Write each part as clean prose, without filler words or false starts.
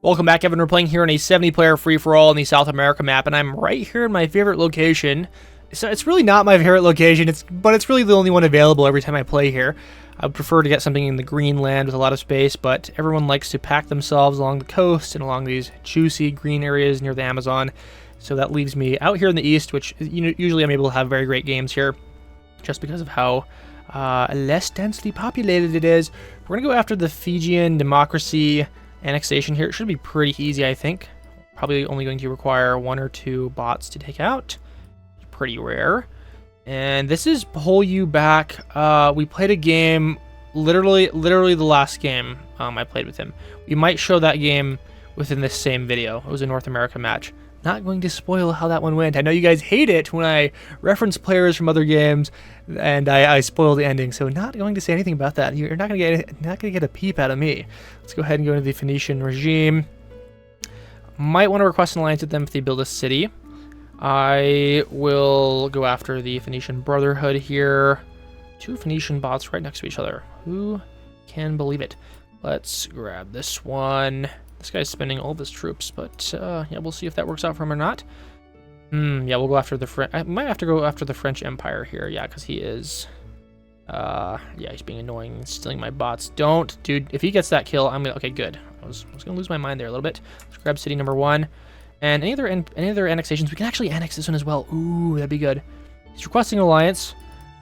Welcome back, Evan. We're playing here on a 70-player free-for-all in the South America map, and I'm right here in my favorite location. So it's really not my favorite location, but it's really the only one available every time I play here. I would prefer to get something in the green land with a lot of space, but everyone likes to pack themselves along the coast and along these juicy green areas near the Amazon. So that leaves me out here in the east, which usually I'm able to have very great games here, just because of how less densely populated it is. We're going to go after the Fijian democracy annexation here. It should be pretty easy, I think. Probably only going to require 1 or 2 bots to take out. Pretty rare. And this is pull you back. We played a game, literally the last game I played with him. We might show that game within this same video. It was a North America match. Not going to spoil how that one went. I know you guys hate it when I reference players from other games and I spoil the ending, so not going to say anything about that. You're not gonna get a peep out of me. Let's go ahead and go into the Phoenician regime. Might want to request an alliance with them if they build a city. I will go after the Phoenician Brotherhood here. 2 Phoenician bots right next to each other. Who can believe it? Let's grab this one. This guy's spending all of his troops, but yeah, we'll see if that works out for him or not. Yeah, we'll go after the French. I might have to go after the French Empire here, yeah, because he is, yeah, he's being annoying and stealing my bots. Don't, dude, if he gets that kill, I'm gonna, okay, good. I was gonna lose my mind there a little bit. Let's grab city number 1. And any other annexations, we can actually annex this one as well. Ooh, that'd be good. He's requesting an alliance.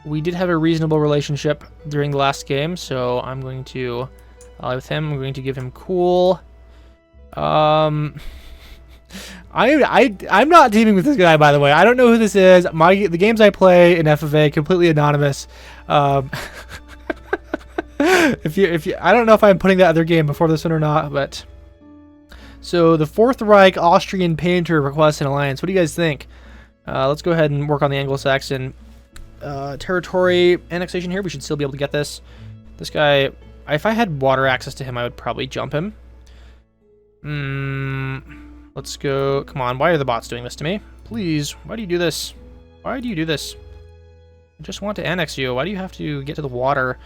We did have a reasonable relationship during the last game, so I'm going to ally with him. I'm going to give him cool. I'm not teaming with this guy, by the way. I don't know who this is. The games I play in FFA completely anonymous. If you, I don't know if I'm putting that other game before this one or not, but so the Fourth Reich Austrian painter requests an alliance. What do you guys think? Let's go ahead and work on the Anglo-Saxon territory annexation here. We should still be able to get this. This guy, if I had water access to him, I would probably jump him. Let's go. Come on, why are the bots doing this to me? Please, why do you do this? Why do you do this? I just want to annex you. Why do you have to get to the water?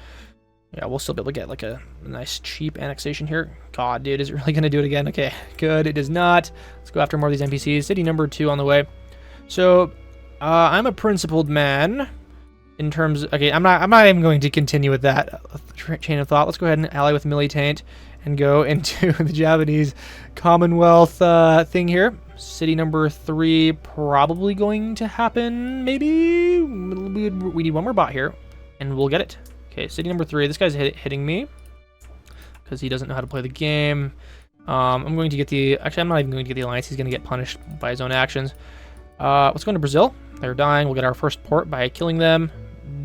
Yeah, we'll still be able to get like a nice cheap annexation here. God, dude, is it really going to do it again? Okay, good. It does not. Let's go after more of these NPCs. City number 2 on the way. So, I'm a principled man in terms of, okay, I'm not even going to continue with that chain of thought. Let's go ahead and ally with Militant and go into the Japanese Commonwealth thing here. City number 3 probably going to happen, maybe? We need 1 more bot here, and we'll get it. Okay, city number 3. This guy's hitting me because he doesn't know how to play the game. I'm going to get the... Actually, I'm not even going to get the alliance. He's going to get punished by his own actions. Let's go into Brazil. They're dying. We'll get our first port by killing them.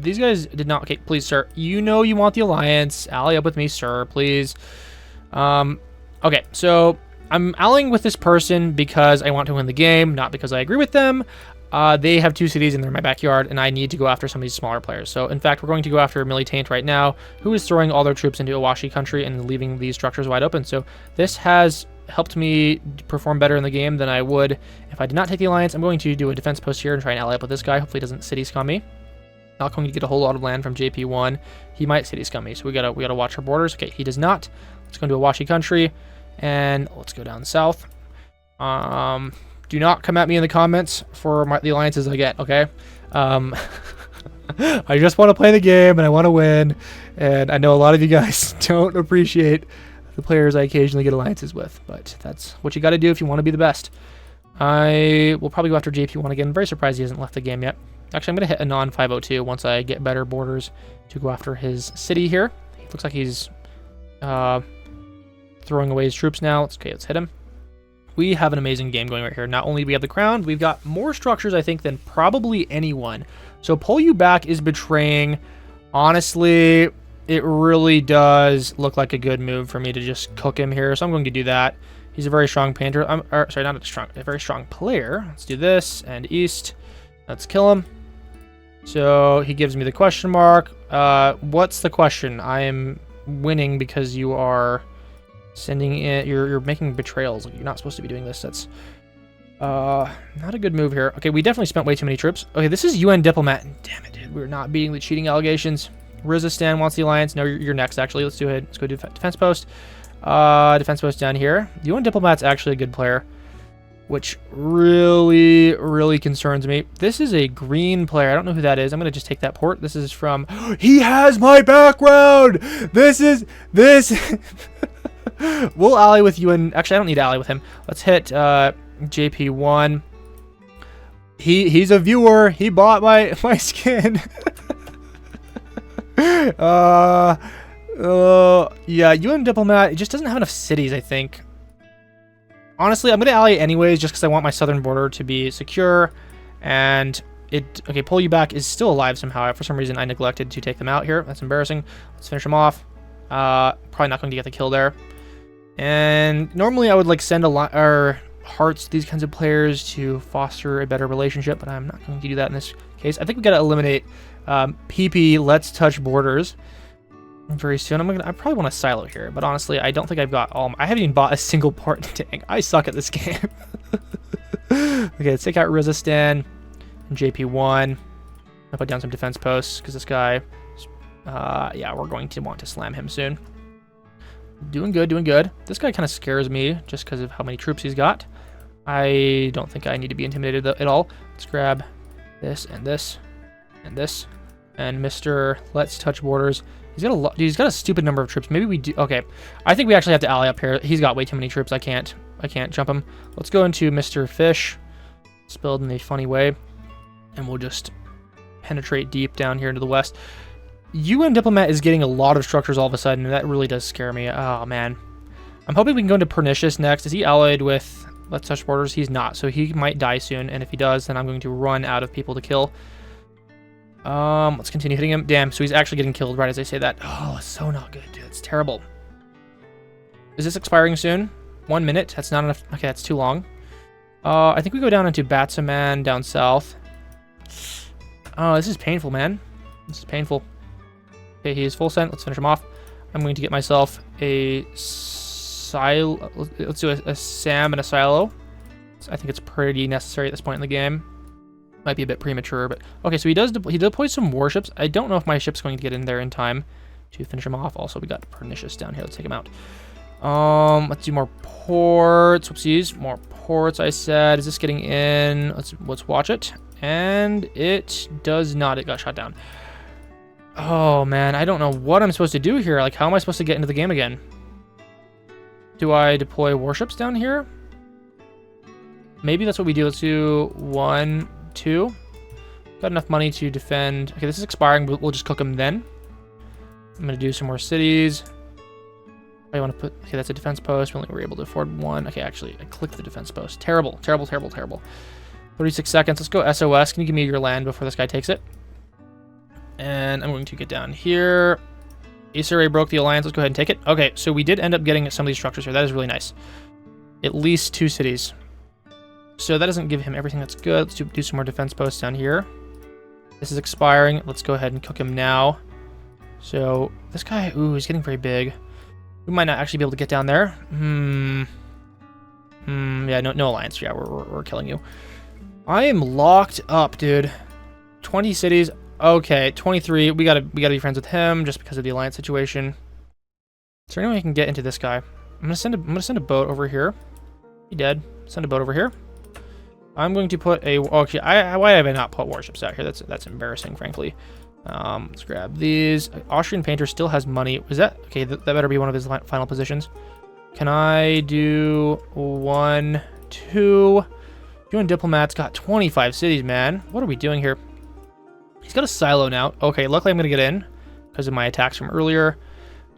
These guys did not... Okay, please, sir. You know you want the alliance. Ally up with me, sir, please. Okay, so I'm allying with this person because I want to win the game, not because I agree with them. They have 2 cities and they're in my backyard, and I need to go after some of these smaller players. So, in fact, we're going to go after Militant right now, who is throwing all their troops into Awashi country and leaving these structures wide open. So, this has helped me perform better in the game than I would if I did not take the alliance. I'm going to do a defense post here and try and ally up with this guy. Hopefully, he doesn't city scum me. Not going to get a whole lot of land from JP1. He might city scum me, so we gotta watch our borders. Okay, he does not. Let's go into Awashi country, and let's go down south. Do not come at me in the comments for the alliances I get, okay? I just want to play the game, and I want to win, and I know a lot of you guys don't appreciate the players I occasionally get alliances with, but that's what you got to do if you want to be the best. I will probably go after JP1 again. I'm very surprised he hasn't left the game yet. Actually, I'm going to hit a non-502 once I get better borders to go after his city here. He looks like he's throwing away his troops now. Let's hit him. We have an amazing game going right here. Not only do we have the crown, we've got more structures, I think, than probably anyone. So pull you back is betraying. Honestly, it really does look like a good move for me to just cook him here. So I'm going to do that. He's a very strong painter. Sorry, not a very strong player. Let's do this and east. Let's kill him. So he gives me the question mark. What's the question? I am winning because you are sending in, you're making betrayals. You're not supposed to be doing this. That's not a good move here. Okay, we definitely spent way too many troops. Okay, this is UN diplomat. Damn it, dude. We're not beating the cheating allegations. Rizistan wants the alliance. No, you're next, actually. Let's do it. Let's go do defense post. Defense post down here. The UN Diplomat's actually a good player, which really, really concerns me. This is a green player. I don't know who that is. I'm going to just take that port. This is from... He has my background! This... We'll ally with UN... Actually, I don't need to ally with him. Let's hit JP1. He's a viewer. He bought my skin. Yeah, UN Diplomat, it just doesn't have enough cities, I think. Honestly, I'm going to ally anyways, just because I want my southern border to be secure. And okay, pull you back is still alive somehow. For some reason, I neglected to take them out here. That's embarrassing. Let's finish them off. Probably not going to get the kill there. And normally I would like send a lot or hearts to these kinds of players to foster a better relationship, but I'm not going to do that in this case. I think we got to eliminate PP. Let's touch borders very soon. I probably want a silo here, but honestly, I don't think I've got all. I haven't even bought a single part. Dang, I suck at this game. Okay, let's take out Rizistan and JP1. I'll put down some defense posts because this guy, yeah, we're going to want to slam him soon. Doing good, doing good. This guy kind of scares me just because of how many troops he's got. I don't think I need to be intimidated at all. Let's grab this and this and this. And Mr. Let's touch borders. He's got a lot. Dude, he's got a stupid number of troops. Maybe we do. Okay, I think we actually have to ally up here. He's got way too many troops. I can't jump him. Let's go into Mr. Fish, spelled in a funny way, and we'll just penetrate deep down here into the west. UN Diplomat is getting a lot of structures all of a sudden, and that really does scare me. Oh, man. I'm hoping we can go into Pernicious next. Is he allied with Let's Touch Borders? He's not, so he might die soon, and if he does, then I'm going to run out of people to kill. Let's continue hitting him. Damn, so he's actually getting killed right as I say that. Oh, it's so not good, dude. It's terrible. Is this expiring soon? 1 minute? That's not enough. Okay, that's too long. I think we go down into Batsaman down south. Oh, this is painful, man. This is painful. Okay, he is full sent. Let's finish him off. I'm going to get myself a silo. Let's do a SAM and a silo. I think it's pretty necessary at this point in the game. Might be a bit premature, but okay. So he deploys some warships. I don't know if my ship's going to get in there in time to finish him off. Also, we got Pernicious down here. Let's take him out. Let's do more ports. Whoopsies, more ports. I said, is this getting in? Let's watch it, and it does not. It got shot down. Oh, man, I don't know what I'm supposed to do here. Like, how am I supposed to get into the game again? Do I deploy warships down here? Maybe that's what we do. Let's do 1, 2. Got enough money to defend. Okay, this is expiring, but we'll just cook them then. I'm going to do some more cities. I want to put... Okay, that's a defense post. We only were able to afford 1. Okay, actually, I clicked the defense post. Terrible, terrible, terrible, terrible. 36 seconds. Let's go SOS. Can you give me your land before this guy takes it? And I'm going to get down here. Acer broke the alliance. Let's go ahead and take it. Okay, so we did end up getting some of these structures here. That is really nice. At least 2 cities. So that doesn't give him everything that's good. Let's do some more defense posts down here. This is expiring. Let's go ahead and cook him now. So this guy, ooh, he's getting very big. We might not actually be able to get down there. Yeah, no alliance. Yeah, we're killing you. I am locked up, dude. 20 cities. Okay, 23. We gotta be friends with him just because of the alliance situation. Is there any way I can get into this guy? I'm gonna send a boat over here. He dead. Send a boat over here. I'm going to put a... Okay, why have I not put warships out here? That's embarrassing, frankly. Let's grab these. Austrian Painter still has money. Was that... Okay, that better be one of his final positions. Can I do 1, 2... UN Diplomat's got 25 cities, man. What are we doing here? He's got a silo now. Okay, luckily I'm going to get in because of my attacks from earlier.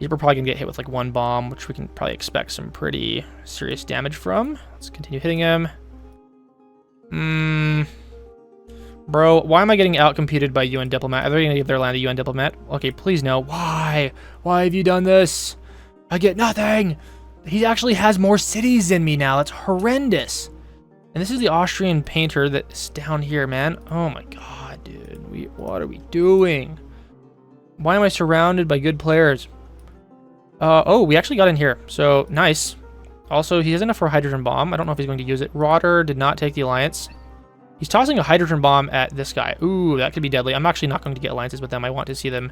We're probably going to get hit with like 1 bomb, which we can probably expect some pretty serious damage from. Let's continue hitting him. Bro, why am I getting outcompeted by UN Diplomat? Are they going to give their land to UN Diplomat? Okay, please no. Why? Why have you done this? I get nothing. He actually has more cities than me now. That's horrendous. And this is the Austrian Painter that's down here, man. Oh my god, dude. What are we doing? Why am I surrounded by good players? Oh, we actually got in here. So, nice. Also, he has enough for a hydrogen bomb. I don't know if he's going to use it. Rotter did not take the alliance. He's tossing a hydrogen bomb at this guy. Ooh, that could be deadly. I'm actually not going to get alliances with them. I want to see them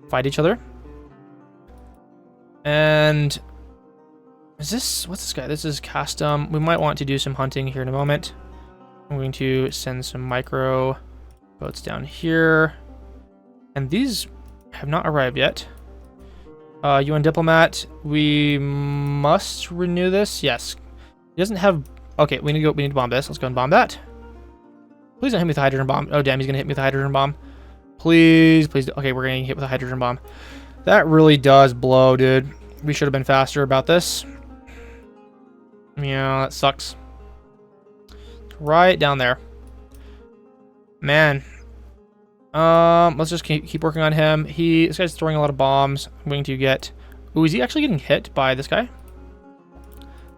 fight each other. And Is this... What's this guy? This is custom. We might want to do some hunting here in a moment. I'm going to send some micro boats down here. And these have not arrived yet. UN diplomat. We must renew this. Yes. He doesn't have... Okay, we need to go. We need to bomb this. Let's go and bomb that. Please don't hit me with a hydrogen bomb. Oh, damn, he's going to hit me with a hydrogen bomb. Please, please. Okay, we're getting hit with a hydrogen bomb. That really does blow, dude. We should have been faster about this. Yeah, that sucks. Right down there. Man. Let's just keep working on him. This guy's throwing a lot of bombs. I'm going to get... Ooh, is he actually getting hit by this guy?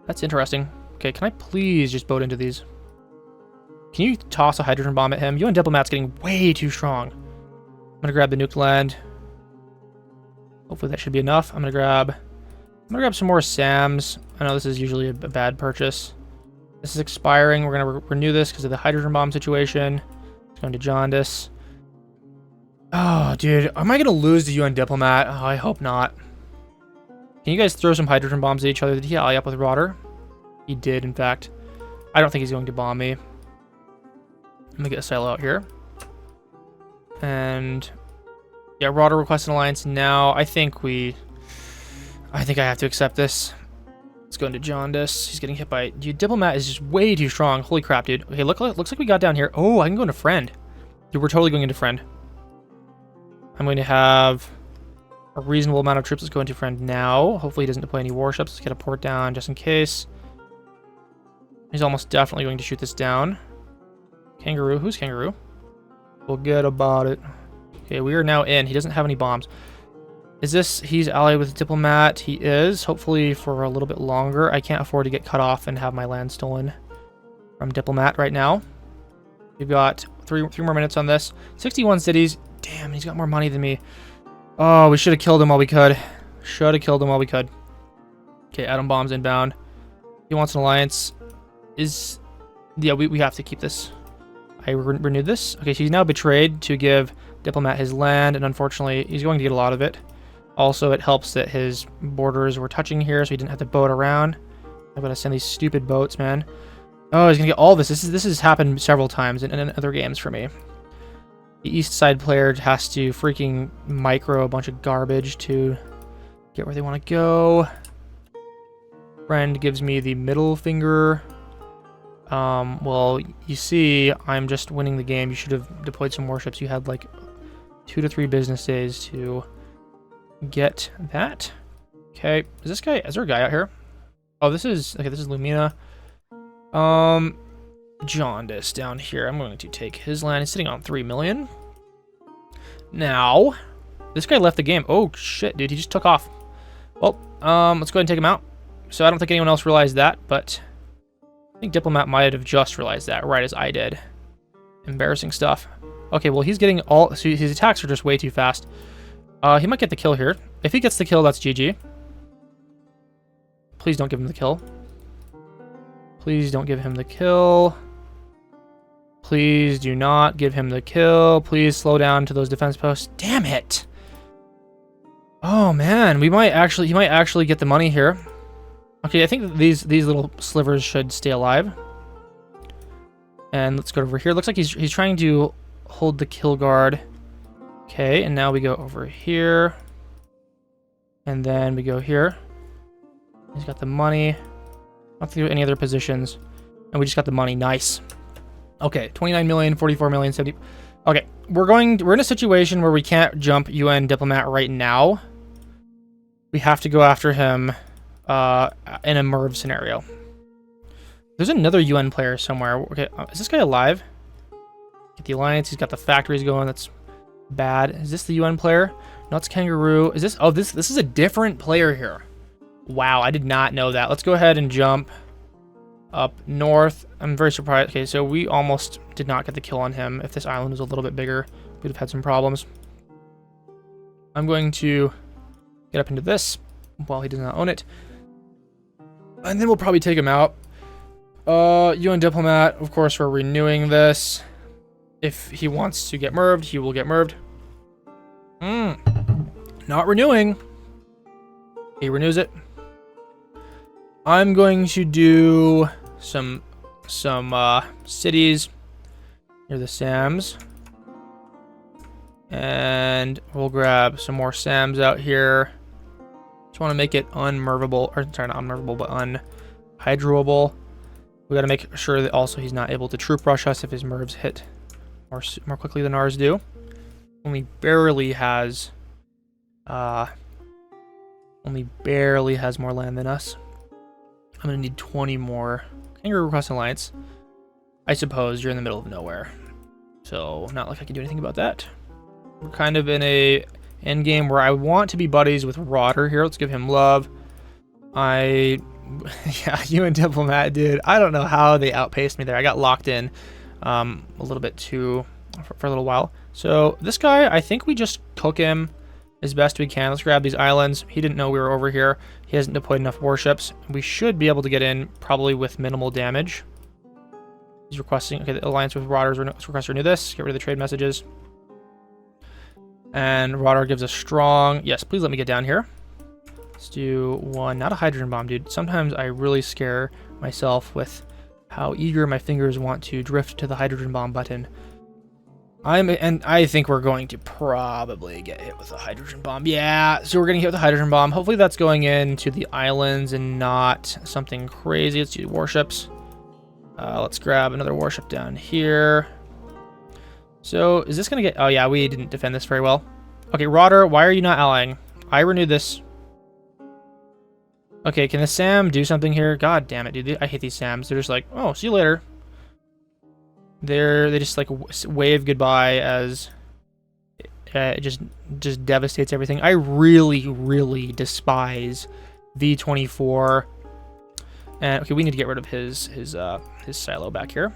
That's interesting. Okay, can I please just boat into these? Can you toss a hydrogen bomb at him? UN Diplomat's getting way too strong. I'm gonna grab the nuke land. Hopefully that should be enough. I'm gonna grab some more SAMs. I know this is usually a bad purchase. This is expiring. We're gonna renew this because of the hydrogen bomb situation. It's going to Jaundice. Oh, dude. Am I gonna lose the UN Diplomat? Oh, I hope not. Can you guys throw some hydrogen bombs at each other? Did he ally up with Rotter? He did, in fact. I don't think he's going to bomb me. Let me get a silo out here. And yeah, Rotter requests an alliance now. I think I have to accept this. Let's go into Jaundice. He's getting hit by... Dude, Diplomat is just way too strong. Holy crap, dude. Okay, looks like we got down here. Oh, I can go into Friend. Dude, we're totally going into Friend. I'm going to have a reasonable amount of troops. Let's go into Friend now. Hopefully he doesn't deploy any warships. Let's get a port down just in case. He's almost definitely going to shoot this down. Kangaroo. Who's Kangaroo? Forget about it. Okay, we are now in. He doesn't have any bombs. Is this... He's allied with Diplomat. He is. Hopefully for a little bit longer. I can't afford to get cut off and have my land stolen from Diplomat right now. We've got three more minutes on this. 61 cities. Damn, he's got more money than me. Oh, we should have killed him while we could. Should have killed him while we could. Okay, atom bombs inbound. He wants an alliance. Yeah, we have to keep this. I renewed this. Okay, so he's now betrayed to give Diplomat his land, and unfortunately, he's going to get a lot of it. Also, it helps that his borders were touching here, so he didn't have to boat around. I'm gonna send these stupid boats, man. Oh, he's gonna get all this. This has happened several times in other games for me. The east side player has to freaking micro a bunch of garbage to get where they want to go. Friend gives me the middle finger. Well, you see, I'm just winning the game. You should have deployed some warships. You had like 2 to 3 business days to get that. Okay, is there a guy out here? Oh, this is Lumina. Jaundice down here. I'm going to take his land. He's sitting on 3 million. Now, this guy left the game. Oh shit, dude, he just took off. Well, let's go ahead and take him out. So I don't think anyone else realized that, but I think Diplomat might have just realized that right as I did. Embarrassing stuff. Okay, well, he's getting all... So his attacks are just way too fast. He might get the kill here. If he gets the kill, that's GG. Please don't give him the kill. Please don't give him the kill. Please do not give him the kill. Please slow down to those defense posts. Damn it! Oh, man. He might actually get the money here. Okay, I think that these little slivers should stay alive. And let's go over here. Looks like he's trying to hold the kill guard. Okay, and now we go over here. And then we go here. He's got the money. I don't think there are any other positions. And we just got the money. Nice. Okay, 29 million, 44 million, 70... Okay, we're in a situation where we can't jump UN Diplomat right now. We have to go after him in a MERV scenario. There's another UN player somewhere. Okay, is this guy alive? Get the alliance. He's got the factories going. That's bad. Is this the UN player? No, it's Kangaroo. Is this... Oh, this is a different player here. Wow, I did not know that. Let's go ahead and jump up north. I'm very surprised. Okay, so we almost did not get the kill on him. If this island was a little bit bigger, we'd have had some problems. I'm going to get up into this while he does not own it. And then we'll probably take him out. UN Diplomat, of course, we're renewing this. If he wants to get merved, he will get merved. Not renewing. He renews it. I'm going to do some cities near the SAMs. And we'll grab some more SAMs out here. Just want to make it unmervable, or sorry, not unmervable, but unhydroable. We got to make sure that also he's not able to troop rush us if his mervs hit more quickly than ours do. Only barely has more land than us. I'm gonna need 20 more. Kangaroo request alliance. I suppose you're in the middle of nowhere, so not like I can do anything about that. We're kind of in a endgame where I want to be buddies with Rotter here. Let's give him love. Yeah, you and Diplomat, dude. I don't know how they outpaced me there. I got locked in a little bit too for a little while. So this guy, I think we just cook him as best we can. Let's grab these islands. He didn't know we were over here. He hasn't deployed enough warships. We should be able to get in probably with minimal damage. He's requesting, okay, the alliance with Rotters. Let's request renew this. Get rid of the trade messages. And Rotter gives a strong, yes, please let me get down here. Let's do one, not a hydrogen bomb, dude. Sometimes I really scare myself with how eager my fingers want to drift to the hydrogen bomb button. And I think we're going to probably get hit with a hydrogen bomb. Yeah, so we're getting hit with a hydrogen bomb. Hopefully that's going into the islands and not something crazy. Let's do warships. Let's grab another warship down here. So is this going to get... Oh, yeah, we didn't defend this very well. Okay, Rotter, why are you not allying? I renewed this. Okay, can the SAM do something here? God damn it, dude. I hate these SAMs. They're just like, oh, see you later. They just like wave goodbye as it just devastates everything. I really despise V24. And okay, we need to get rid of his silo back here.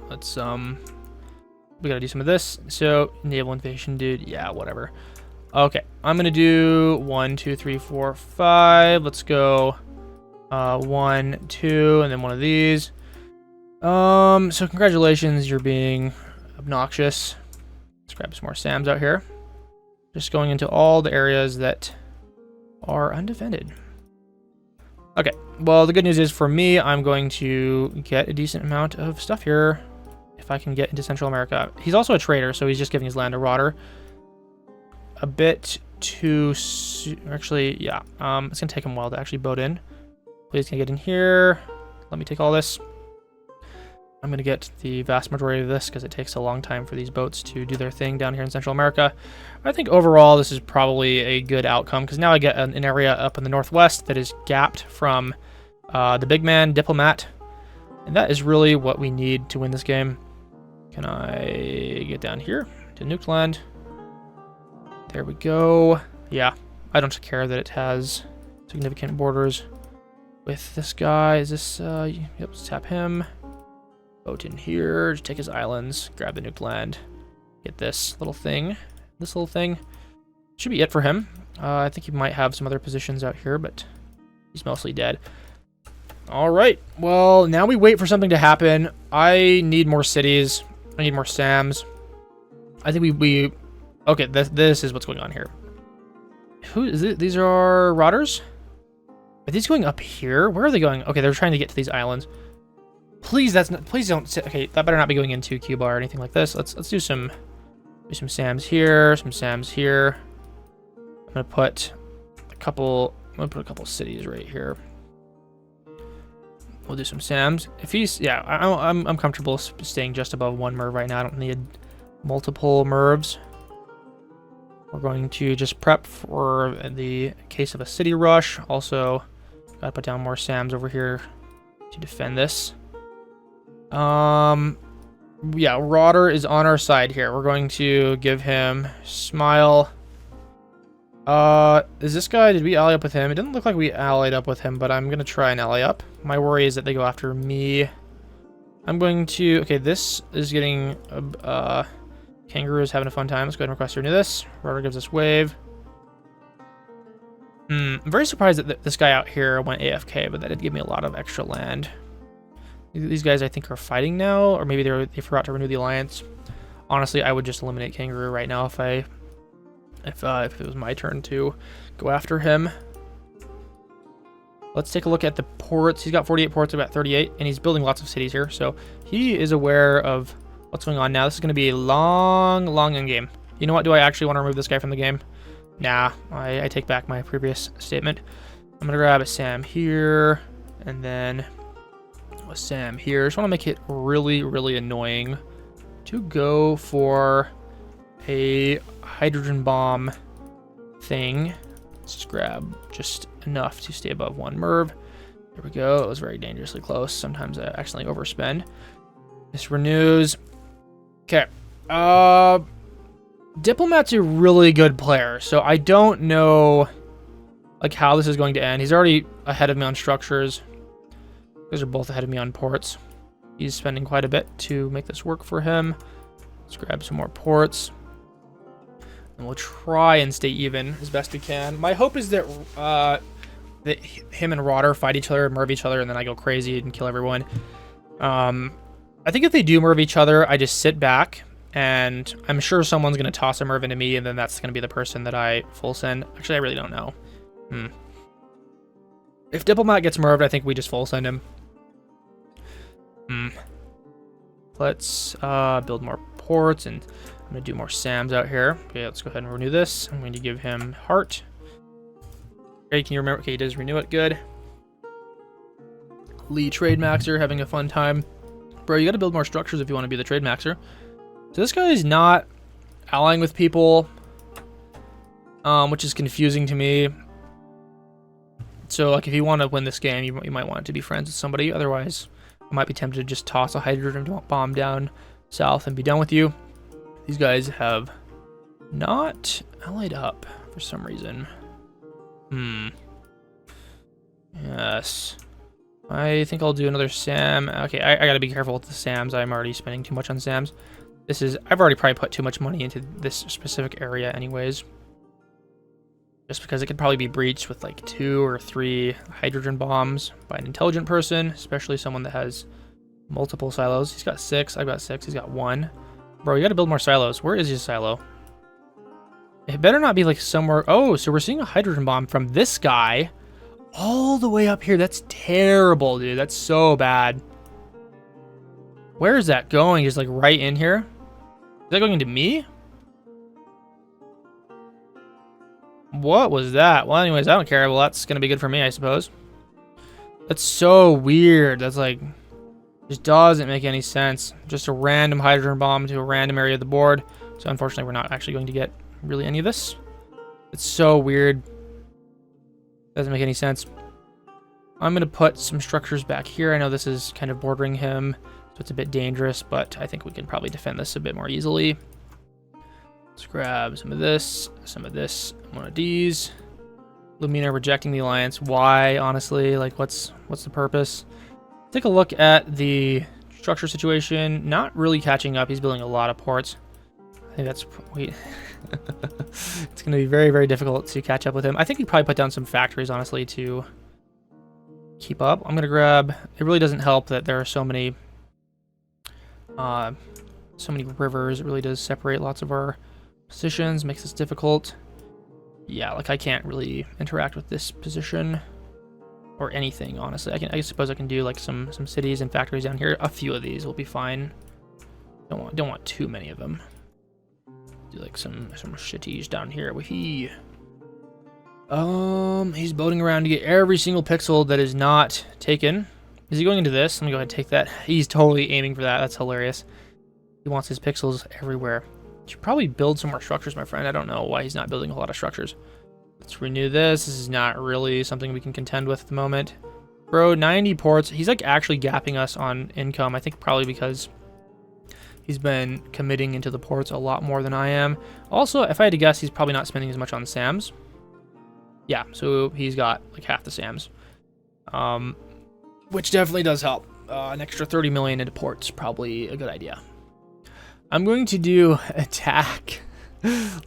Let's we gotta do some of this. So naval invasion, dude. Yeah, whatever. Okay, I'm gonna do 1, 2, 3, 4, 5. Let's go 1, 2, and then one of these. So congratulations, you're being obnoxious. Let's grab some more SAMs out here. Just going into all the areas that are undefended. Okay, well, the good news is for me, I'm going to get a decent amount of stuff here if I can get into Central America. He's also a trader, so he's just giving his land to Rotter. A bit too soon. Actually, yeah, it's gonna take him a while to actually boat in. Please, can I get in here? Let me take all this. I'm going to get the vast majority of this because it takes a long time for these boats to do their thing down here in Central America. I think overall this is probably a good outcome because now I get an area up in the northwest that is gapped from the big man, Diplomat. And that is really what we need to win this game. Can I get down here to Nuke land? There we go. Yeah, I don't care that it has significant borders with this guy. Is this, yep, let's tap him. Boat in here, just take his islands, grab the nuke land, get this little thing. This little thing should be it for him. I think he might have some other positions out here, but he's mostly dead. All right, well, now we wait for something to happen. I need more cities. I need more SAMs. I think we okay, this is what's going on here. Who is it? These are Rotters? Are these going up here? Where are they going? Okay, they're trying to get to these islands. Please, please don't sit. Okay, that better not be going into Cuba or anything like this. Let's do some SAMs here, some SAMs here. I'm gonna put a couple cities right here. We'll do some SAMs. If he's, yeah, I'm comfortable staying just above one MERV right now. I don't need multiple MERVs. We're going to just prep for the case of a city rush. Also, gotta put down more SAMs over here to defend this. Yeah, Rotter is on our side here. We're going to give him smile. Is this guy, did we ally up with him? It didn't look like we allied up with him, but I'm gonna try and ally up. My worry is that they go after me. I'm going to, okay, this is getting, Kangaroo is having a fun time. Let's go ahead and request renew this. Rotter gives us wave. I'm very surprised that this guy out here went AFK, but that did give me a lot of extra land. These guys, I think, are fighting now, or maybe they forgot to renew the alliance. Honestly, I would just eliminate Kangaroo right now if it was my turn to go after him. Let's take a look at the ports. He's got 48 ports, about 38, and he's building lots of cities here. So he is aware of what's going on now. This is going to be a long, long endgame. You know what? Do I actually want to remove this guy from the game? Nah, I take back my previous statement. I'm going to grab a Sam here, and then a Sam here. I just want to make it really, really annoying to go for a hydrogen bomb thing. Let's just grab just enough to stay above 1 MERV. There we go. It was very dangerously close. Sometimes I accidentally overspend. This renews. Okay. Diplomat's a really good player, so I don't know like how this is going to end. He's already ahead of me on structures. These are both ahead of me on ports. He's spending quite a bit to make this work for him. Let's grab some more ports. And we'll try and stay even as best we can. My hope is that him and Rotter fight each other, merv each other, and then I go crazy and kill everyone. I think if they do merv each other, I just sit back, and I'm sure someone's going to toss a merv into me, and then that's going to be the person that I full send. Actually, I really don't know. If Diplomat gets merved, I think we just full send him. Let's build more ports, and I'm going to do more SAMs out here. Okay, let's go ahead and renew this. I'm going to give him heart. Okay, can you remember? Okay, he does renew it. Good. Lee Trade Maxer, having a fun time. Bro, you got to build more structures if you want to be the Trade Maxer. So this guy is not allying with people, which is confusing to me. So, like, if you want to win this game, you might want to be friends with somebody. Otherwise, I might be tempted to just toss a hydrogen bomb down south and be done with you. These guys have not allied up for some reason. Yes. I think I'll do another SAM. Okay, I gotta be careful with the SAMs. I'm already spending too much on SAMs. I've already probably put too much money into this specific area anyways. Just because it could probably be breached with like 2 or 3 hydrogen bombs by an intelligent person, especially someone that has multiple silos. He's got 6, I've got 6, he's got 1. Bro, you gotta build more silos. Where is his silo? It better not be like somewhere. Oh, so we're seeing a hydrogen bomb from this guy all the way up here. That's terrible, dude. That's so bad. Where is that going? Just like right in here? Is that going into me? What was that? Well, anyways, I don't care. Well, that's gonna be good for me, I suppose. That's so weird. That's like, just doesn't make any sense. Just a random hydrogen bomb to a random area of the board. So unfortunately, we're not actually going to get really any of this. It's so weird. Doesn't make any sense. I'm gonna put some structures back here. I know this is kind of bordering him, so it's a bit dangerous, but I think we can probably defend this a bit more easily. Let's grab some of this, one of these. Lumina rejecting the alliance. Why, honestly? Like, what's the purpose? Take a look at the structure situation. Not really catching up. He's building a lot of ports. I think that's... Wait. It's going to be very, very difficult to catch up with him. I think he probably put down some factories, honestly, to keep up. I'm going to grab... It really doesn't help that there are so many rivers. It really does separate lots of our positions, makes this difficult. Yeah, like I can't really interact with this position or anything, honestly. I suppose I can do like some cities and factories down here. A few of these will be fine. Don't want too many of them. Do like some shitties down here. He's boating around to get every single pixel that is not taken. Is he going into this? Let me go ahead and take that. He's totally aiming for that. That's hilarious. He wants his pixels everywhere. Should probably build some more structures, my friend. I don't know why he's not building a whole lot of structures. Let's renew this. This is not really something we can contend with at the moment. Bro, 90 ports. He's like actually gapping us on income. I think probably because he's been committing into the ports a lot more than I am. Also, if I had to guess, he's probably not spending as much on SAMs. Yeah, so he's got like half the SAMs. Which definitely does help. An extra 30 million into ports, probably a good idea. I'm going to do attack,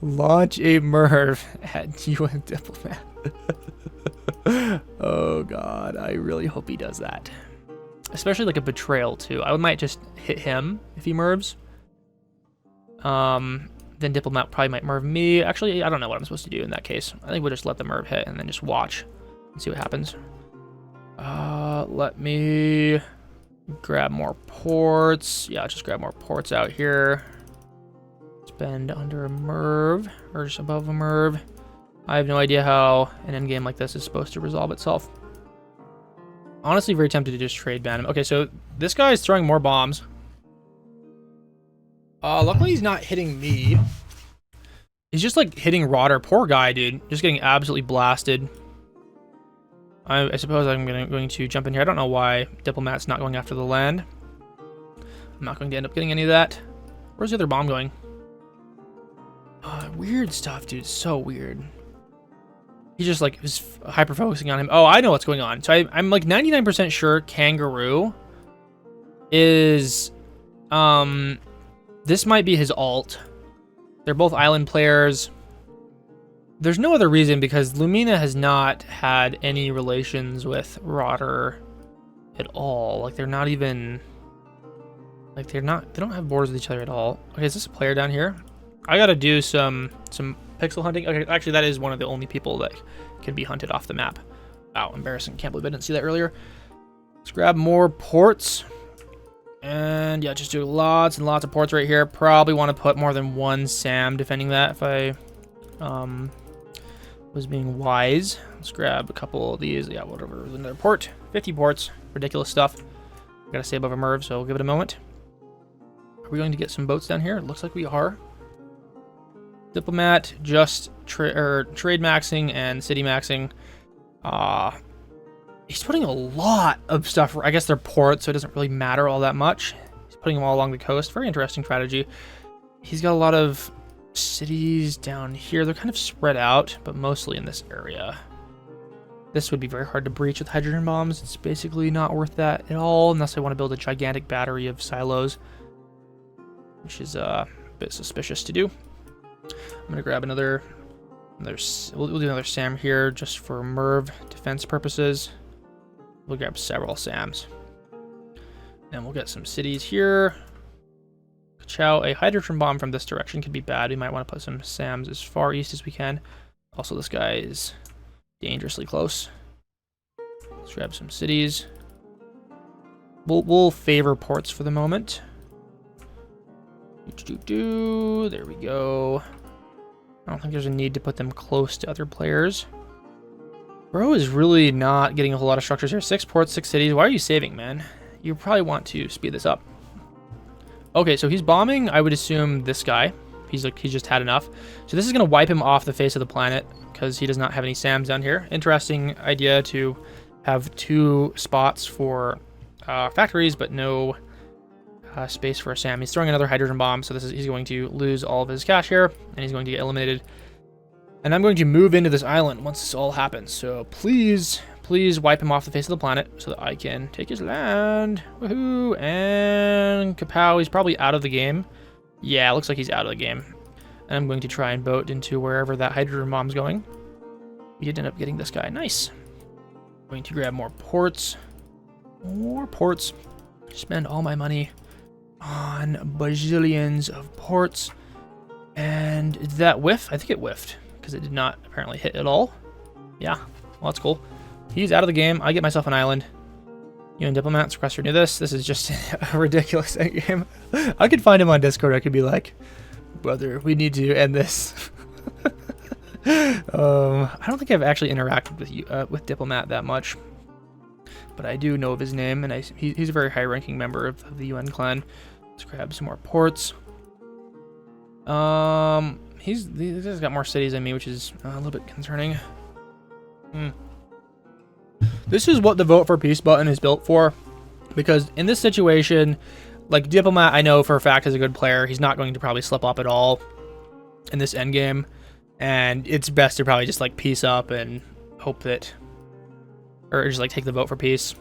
launch a MERV at UN Diplomat. Oh god, I really hope he does that. Especially like a betrayal too. I might just hit him if he MERVs. Then Diplomat probably might MERV me. Actually, I don't know what I'm supposed to do in that case. I think we'll just let the MERV hit and then just watch and see what happens. Let me grab more ports. Yeah, just grab more ports out here. Spend under a merv, or just above a merv. I have no idea how an endgame like this is supposed to resolve itself. Honestly, very tempted to just trade ban him. Okay, so this guy is throwing more bombs. Luckily he's not hitting me. He's just like hitting Rotter. Poor guy, dude. Just getting absolutely blasted. I suppose I'm going to jump in here. I don't know why Diplomat's not going after the land. I'm not going to end up getting any of that. Where's the other bomb going? Weird stuff, dude. So weird. He just like is hyper focusing on him. Oh, I know what's going on. So I'm like 99% sure Kangaroo is this might be his alt. They're both island players. There's no other reason because Lumina has not had any relations with Rotter at all. Like they're not even like they don't have borders with each other at all. Okay, is this a player down here? I gotta do some pixel hunting. Okay, actually that is one of the only people that can be hunted off the map. Wow, embarrassing. Can't believe I didn't see that earlier. Let's grab more ports. And yeah, just do lots and lots of ports right here. Probably want to put more than one SAM defending that if I was being wise. Let's grab a couple of these. Yeah, whatever. Another port. 50 ports. Ridiculous stuff. Gotta stay above a merv, so we'll give it a moment. Are we going to get some boats down here? It looks like we are. Diplomat just trade maxing and city maxing. He's putting a lot of stuff. I guess they're ports, so it doesn't really matter all that much. He's putting them all along the coast. Very interesting strategy. He's got a lot of cities down here. They're kind of spread out, but mostly in this area. This would be very hard to breach with hydrogen bombs. It's basically not worth that at all, unless I want to build a gigantic battery of silos, which is a bit suspicious to do. I'm gonna grab another we'll do another SAM here just for merv defense purposes. We'll grab several SAMs. Then we'll get some cities here. Chow, a hydrogen bomb from this direction could be bad. We might want to put some SAMs as far east as we can. Also, this guy is dangerously close. Let's grab some cities. We'll favor ports for the moment. There we go. I don't think there's a need to put them close to other players. Bro is really not getting a whole lot of structures here. 6 ports, 6 cities. Why are you saving, man? You probably want to speed this up. Okay, so he's bombing, I would assume, this guy. He's just had enough. So this is going to wipe him off the face of the planet because he does not have any SAMs down here. Interesting idea to have 2 spots for factories, but no space for a SAM. He's throwing another hydrogen bomb, so he's going to lose all of his cash here, and he's going to get eliminated. And I'm going to move into this island once this all happens. So please wipe him off the face of the planet so that I can take his land. Woohoo! And kapow, he's probably out of the game. Yeah, it looks like he's out of the game. And I'm going to try and boat into wherever that hydrogen bomb's going. We did end up getting this guy. Nice. Going to grab more ports. More ports. Spend all my money on bajillions of ports. And did that whiff? I think it whiffed, because it did not apparently hit at all. Yeah, well, that's cool. He's out of the game. I get myself an island. You and Diplomat, Suppressor knew this. This is just a ridiculous game. I could find him on Discord. I could be like, brother, we need to end this. I don't think I've actually interacted with you, with Diplomat that much, but I do know of his name, and he's a very high-ranking member of the UN clan. Let's grab some more ports. He's got more cities than me, which is a little bit concerning. This is what the vote for peace button is built for, because in this situation, like, Diplomat, I know for a fact is a good player. He's not going to probably slip up at all in this endgame, and it's best to probably just like peace up and hope that, or just like take the vote for peace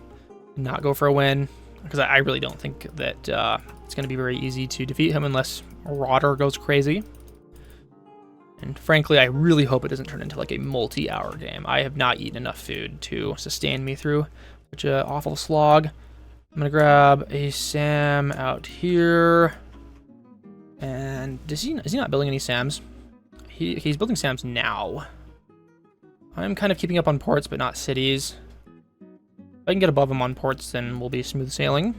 and not go for a win, because I really don't think that it's going to be very easy to defeat him unless Rotter goes crazy. And frankly, I really hope it doesn't turn into like a multi-hour game. I have not eaten enough food to sustain me through such an awful slog. I'm gonna grab a SAM out here. And is he not building any SAMs? He's building SAMs now. I'm kind of keeping up on ports, but not cities. I can get above him on ports, then we'll be smooth sailing.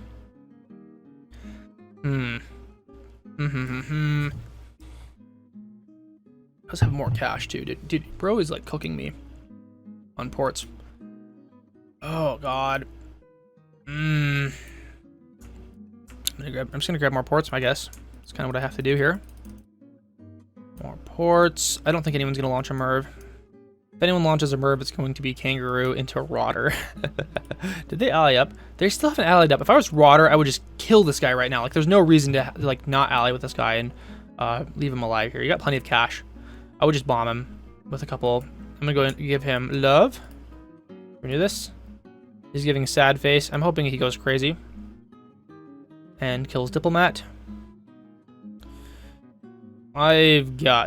Let's have more cash too, dude. Bro is like cooking me on ports. Oh god. I'm just gonna grab more ports, I guess. That's kind of what I have to do here. More ports. I don't think anyone's gonna launch a Merv. If anyone launches a Merv, it's going to be Kangaroo into a Rotter. Did they ally up? They still haven't allied up. If I was Rotter, I would just kill this guy right now. Like, there's no reason to like not ally with this guy and leave him alive here. You got plenty of cash. I would just bomb him with a couple. I'm gonna go and give him love. Renew this. He's giving a sad face. I'm hoping he goes crazy and kills Diplomat. He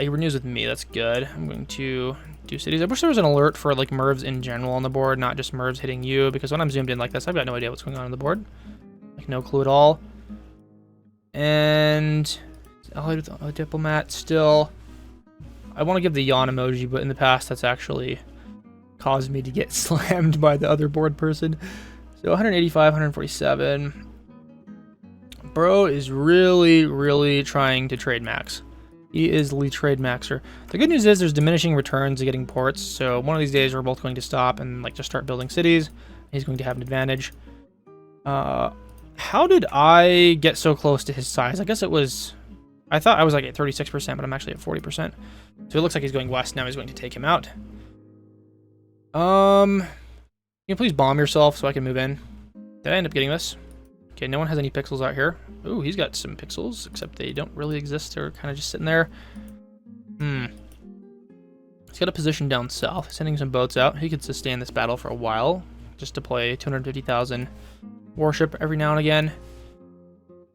renews with me. That's good. I'm going to do cities. I wish there was an alert for like Mervs in general on the board, not just Mervs hitting you, because when I'm zoomed in like this, I've got no idea what's going on the board. Like, no clue at all. And allied with a Diplomat still. I want to give the yawn emoji, but in the past that's actually caused me to get slammed by the other board person. So 185, 147. Bro is really trying to trade max. He is the trade maxer. The good news is there's diminishing returns to getting ports, so one of these days we're both going to stop and like just start building cities. He's going to have an advantage. How did I get so close to his size? I guess it was... I thought I was like at 36%, but I'm actually at 40%. So it looks like he's going west. Now he's going to take him out. Can you please bomb yourself so I can move in? Did I end up getting this? Okay, no one has any pixels out here. Ooh, he's got some pixels, except they don't really exist. They're kind of just sitting there. He's got a position down south, sending some boats out. He could sustain this battle for a while, just to play 250,000 warship every now and again.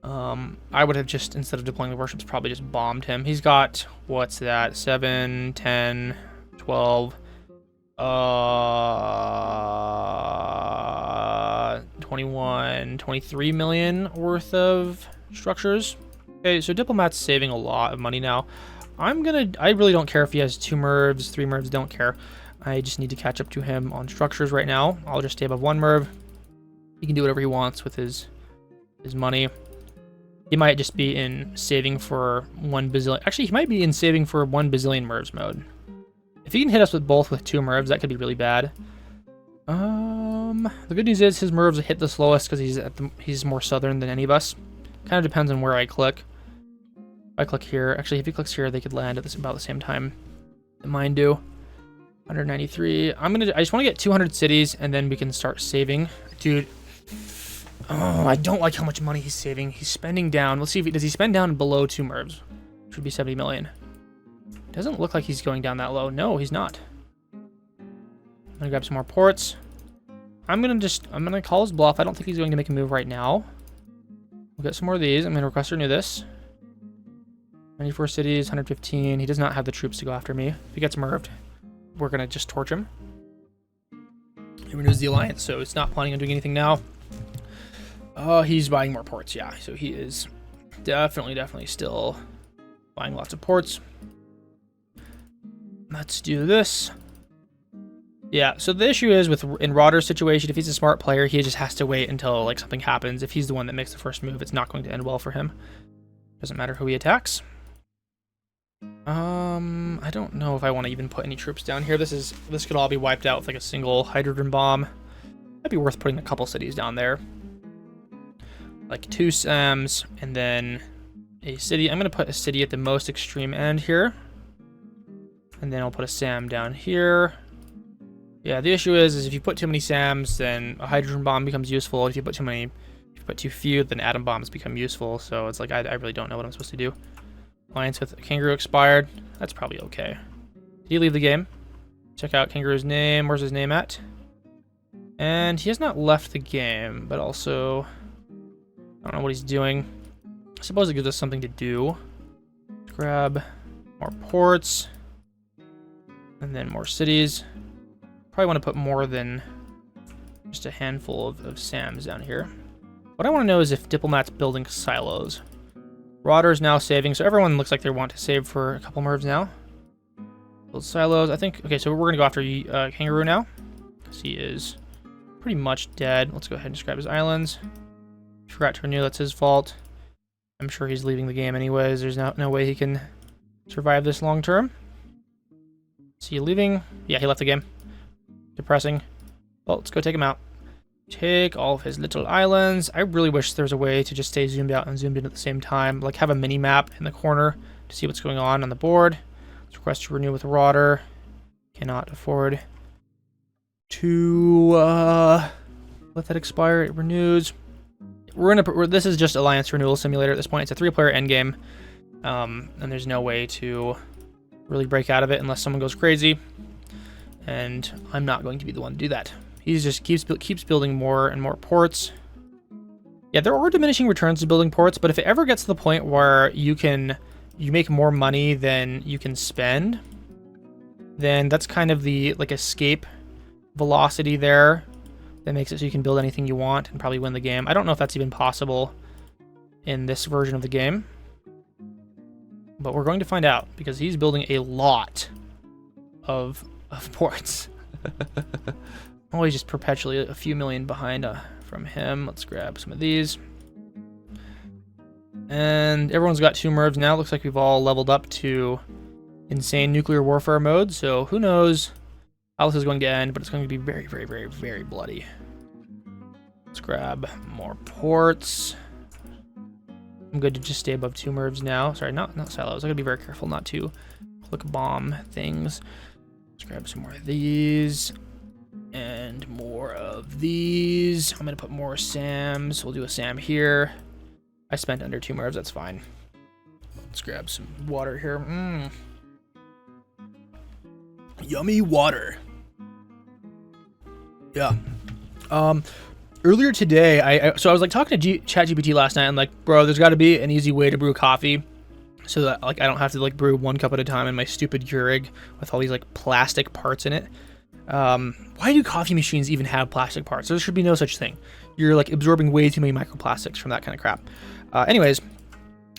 I would have just, instead of deploying the warships, probably just bombed him. He's got, what's that, 7, 10, 12, 21, 23 million worth of structures. Okay, so Diplomat's saving a lot of money now. I really don't care if he has 2 Mervs, 3 Mervs, don't care. I just need to catch up to him on structures right now. I'll just stay above 1 Merv. He can do whatever he wants with his money. He might just be in saving for 1 bazillion. Actually, he might be in saving for 1 bazillion Mervs mode. If he can hit us with 2 Mervs, that could be really bad. The good news is his Mervs hit the slowest because he's more southern than any of us. Kind of depends on where I click. If I click here, actually, if he clicks here, they could land at about the same time that mine do. 193. I just want to get 200 cities, and then we can start saving, dude. Oh, I don't like how much money he's saving. He's spending down. Let's see if does he spend down below 2 Mervs, which would be 70 million. Doesn't look like he's going down that low. No, he's not. I'm gonna grab some more ports. I'm gonna call his bluff. I don't think he's going to make a move right now. We'll get some more of these. I'm gonna request renew this. 94 cities, 115. He does not have the troops to go after me. If he gets Merved, we're gonna just torch him. He renews the alliance, so it's not planning on doing anything now. He's buying more ports, yeah. So he is definitely still buying lots of ports. Let's do this. Yeah, so the issue is in Rodder's situation, if he's a smart player, he just has to wait until like something happens. If he's the one that makes the first move, it's not going to end well for him. Doesn't matter who he attacks. I don't know if I want to even put any troops down here. This could all be wiped out with like a single hydrogen bomb. That'd be worth putting a couple cities down there. Like 2 SAMs and then a city. I'm gonna put a city at the most extreme end here. And then I'll put a SAM down here. Yeah, the issue is if you put too many SAMs, then a hydrogen bomb becomes useful. If you put too few, then atom bombs become useful. So it's like, I really don't know what I'm supposed to do. Alliance with Kangaroo expired. That's probably okay. Did he leave the game? Check out Kangaroo's name. Where's his name at? And he has not left the game, but also, I don't know what he's doing. I suppose it gives us something to do. Grab more ports. And then more cities. Probably want to put more than just a handful of SAMs down here. What I want to know is if Diplomat's building silos. Rodder's now saving, so everyone looks like they want to save for a couple Mervs now. Build silos, I think. Okay, so we're going to go after Kangaroo now. Because he is pretty much dead. Let's go ahead and just grab his islands. Forgot to renew, that's his fault. I'm sure he's leaving the game anyways. There's no way he can survive this long term. Is he leaving? Yeah, he left the game. Depressing. Well, let's go take him out. Take all of his little islands. I really wish there was a way to just stay zoomed out and zoomed in at the same time. Like have a mini map in the corner to see what's going on the board. Let's request to renew with Rotter. Cannot afford to let that expire. It renews. This is just Alliance Renewal Simulator at this point. It's a 3-player endgame. And there's no way to really break out of it unless someone goes crazy. And I'm not going to be the one to do that. He just keeps building more and more ports. Yeah, there are diminishing returns to building ports, but if it ever gets to the point where you make more money than you can spend, then that's kind of the escape velocity there that makes it so you can build anything you want and probably win the game. I don't know if that's even possible in this version of the game, but we're going to find out because he's building a lot of ports. Always just perpetually a few million behind from him. Let's grab some of these. And everyone's got 2 mervs now. Looks like we've all leveled up to insane nuclear warfare mode. So who knows how this is going to end, but it's going to be very, very, very, very bloody. Let's grab more ports. I'm good to just stay above 2 mervs now. Sorry, not silos. I gotta be very careful not to click bomb things. Let's grab some more of these. And more of these. I'm going to put more SAMs. We'll do a SAM here. I spent under 2 mervs. That's fine. Let's grab some water here. Yummy water. Yeah. Earlier today, so I was talking to ChatGPT last night. I'm like, bro, there's got to be an easy way to brew coffee so that I don't have to brew 1 cup at a time in my stupid Keurig with all these plastic parts in it. Why do coffee machines even have plastic parts? There should be no such thing. You're absorbing way too many microplastics from that kind of crap. Anyways,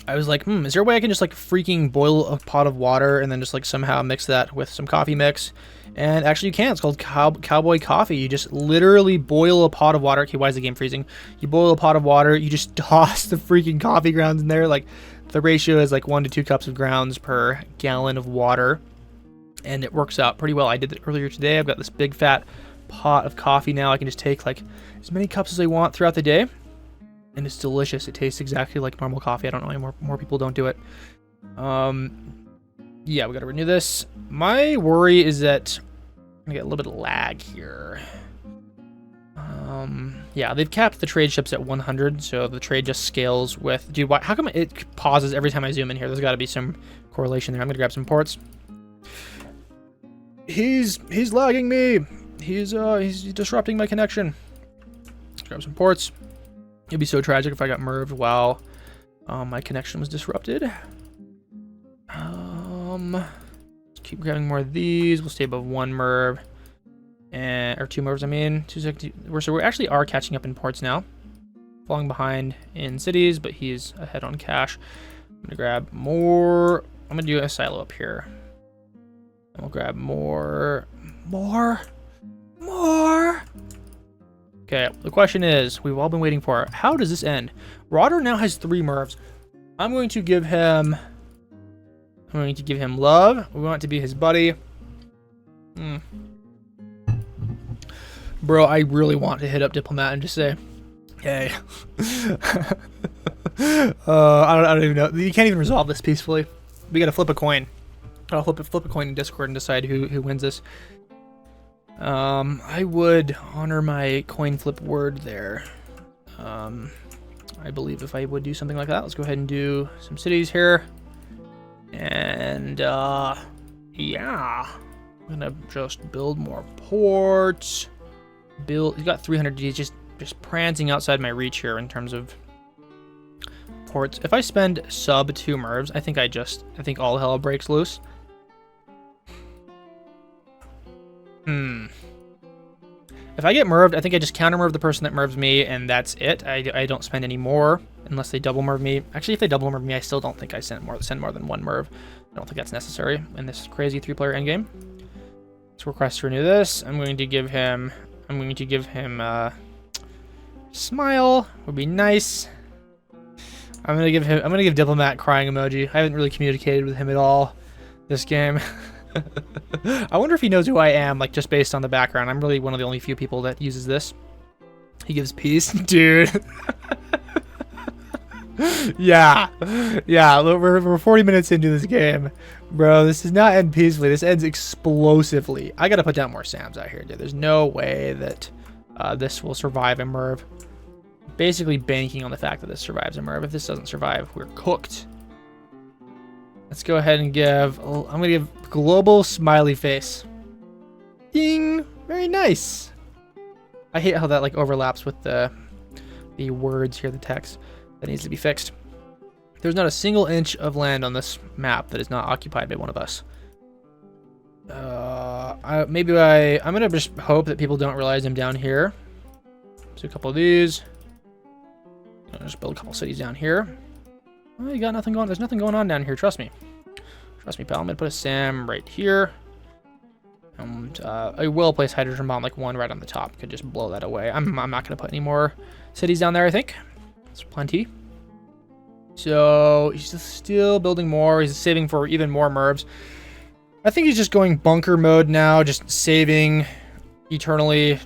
I was like, is there a way I can just freaking boil a pot of water and then just somehow mix that with some coffee mix? And actually you can. It's called Cowboy Coffee. You just literally boil a pot of water. Okay, why is the game freezing? You boil a pot of water, you just toss the freaking coffee grounds in there. The ratio is 1 to 2 cups of grounds per gallon of water. And it works out pretty well. I did it earlier today. I've got this big fat pot of coffee now. I can just take as many cups as I want throughout the day. And it's delicious. It tastes exactly like normal coffee. I don't know why more people don't do it. Yeah, we got to renew this. My worry is that I'm going to get a little bit of lag here. Yeah, they've capped the trade ships at 100, so the trade just scales with... Dude, how come it pauses every time I zoom in here? There's got to be some correlation there. I'm going to grab some ports. He's lagging me. He's disrupting my connection. Let's grab some ports. It'd be so tragic if I got merved while my connection was disrupted. Let's keep grabbing more of these. We'll stay above 1 merv. Or 2 mervs, I mean. So we actually are catching up in ports now. Falling behind in cities, but he's ahead on cash. I'm going to grab more. I'm going to do a silo up here. And we'll grab more. Okay, the question is, we've all been waiting for it. How does this end? Rotter now has 3 mervs. I'm going to give him love. We want it to be his buddy. Bro, I really want to hit up Diplomat and just say, hey. I don't even know. You can't even resolve this peacefully. We gotta flip a coin. I'll flip a coin in Discord and decide who wins this. I would honor my coin flip word there. I believe if I would do something like that, let's go ahead and do some cities here. And yeah, I'm gonna just build more ports. He's got 300. He's just prancing outside my reach here in terms of ports. If I spend sub 2 mervs, I think all hell breaks loose. If I get merved, I think I just counter merv the person that mervs me, and that's it. I don't spend any more unless they double merv me. Actually, if they double merv me, I still don't think I send more than 1 merv. I don't think that's necessary in this crazy 3-player endgame. Let's request to renew this. I'm going to give him I'm going to give him a smile. Would be nice. I'm gonna give Diplomat crying emoji. I haven't really communicated with him at all this game. I wonder if he knows who I am, like just based on the background. I'm really one of the only few people that uses this. He gives peace, dude. Yeah, we're 40 minutes into this game, bro. This does not end peacefully. This ends explosively. I gotta put down more SAMs out here, dude. There's no way that this will survive a Merv. Basically banking on the fact that this survives a Merv. If this doesn't survive, we're cooked. Let's go ahead and give. I'm gonna give global smiley face. Ding! Very nice. I hate how that like overlaps with the words here, the text. That needs to be fixed. There's not a single inch of land on this map that is not occupied by one of us. I'm gonna just hope that people don't realize I'm down here. So a couple of these. I'll just build a couple cities down here. Oh, you got nothing going. There's nothing going on down here. Trust me. Trust me, pal. I'm gonna put a SAM right here. And I will place hydrogen bomb like one right on the top. Could just blow that away. I'm not gonna put any more cities down there. I think. It's plenty. So he's just still building more. He's saving for even more Mervs. I think he's just going bunker mode now, just saving eternally.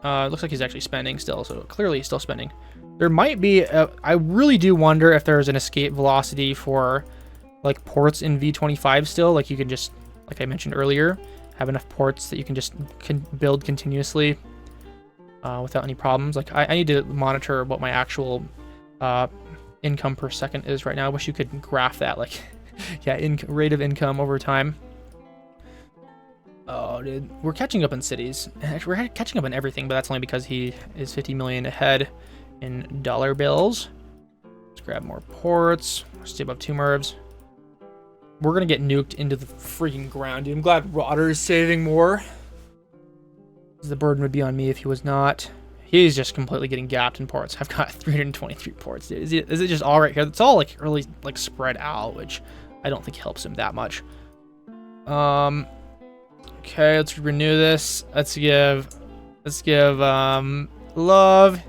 Looks like he's actually spending still, so clearly he's still spending. There might be, I really do wonder if there's an escape velocity for like ports in V25 still. Like you can just, like I mentioned earlier, have enough ports that you can just build continuously. Without any problems. Like I need to monitor what my actual income per second is right now. I wish you could graph that, like, yeah, rate of income over time. Oh, dude, we're catching up in cities. Actually, we're catching up in everything, but that's only because he is 50 million ahead in dollar bills. Let's grab more ports. Stay above 2 Mervs. We're gonna get nuked into the freaking ground, dude. I'm glad Rotter is saving more. The burden would be on me if he was not. He's just completely getting gapped in ports. I've got 323 ports, dude. Is it just all right here? It's all like really like spread out, which I don't think helps him that much. Okay, let's renew this. Let's give love.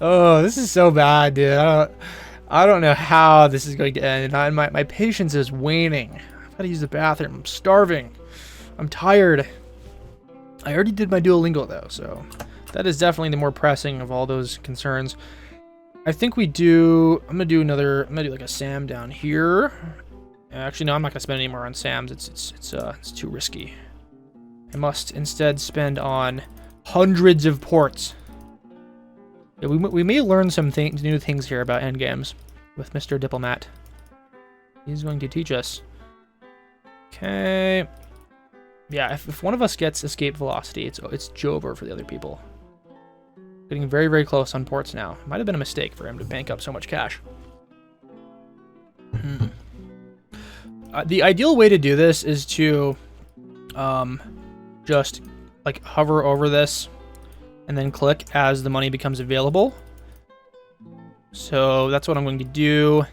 Oh, this is so bad, dude. I don't know how this is going to end. My patience is waning. I've got to use the bathroom. I'm starving. I'm tired. I already did my Duolingo though, so that is definitely the more pressing of all those concerns. I think I'm gonna do like a SAM down here. Actually, no, I'm not gonna spend any more on SAMs. It's too risky. I must instead spend on hundreds of ports. Yeah, we may learn some new things here about endgames with Mr. Diplomat. He's going to teach us. Okay. Yeah, if one of us gets escape velocity, it's Jover for the other people. Getting very, very close on ports now. Might have been a mistake for him to bank up so much cash. The ideal way to do this is to just like hover over this and then click as the money becomes available. So that's what I'm going to do.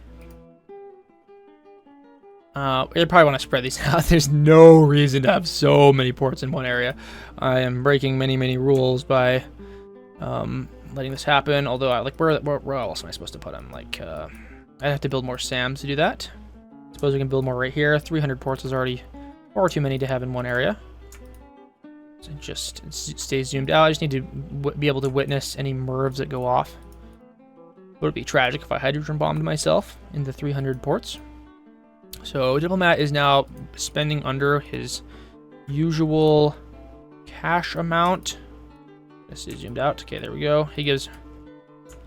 You probably want to spread these out. There's no reason to have so many ports in one area. I am breaking many, many rules by letting this happen. Although, where else am I supposed to put them? Like, I have to build more SAMs to do that. Suppose we can build more right here. 300 ports is already far too many to have in one area. So just stay zoomed out. I just need to be able to witness any Mervs that go off. Would it be tragic if I hydrogen bombed myself in the 300 ports? So Diplomat is now spending under his usual cash amount. This is zoomed out. Okay, there we go. I'm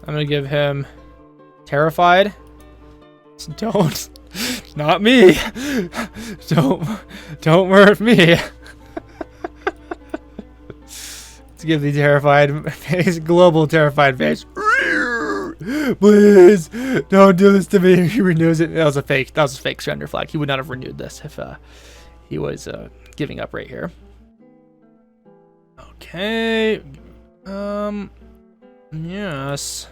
gonna give him terrified. Don't, not me. Don't murder me. Let's give the terrified face, global terrified face. Please don't do this to me. He renews it. That was a fake surrender flag. He would not have renewed this if he was giving up right here. Okay. Yes.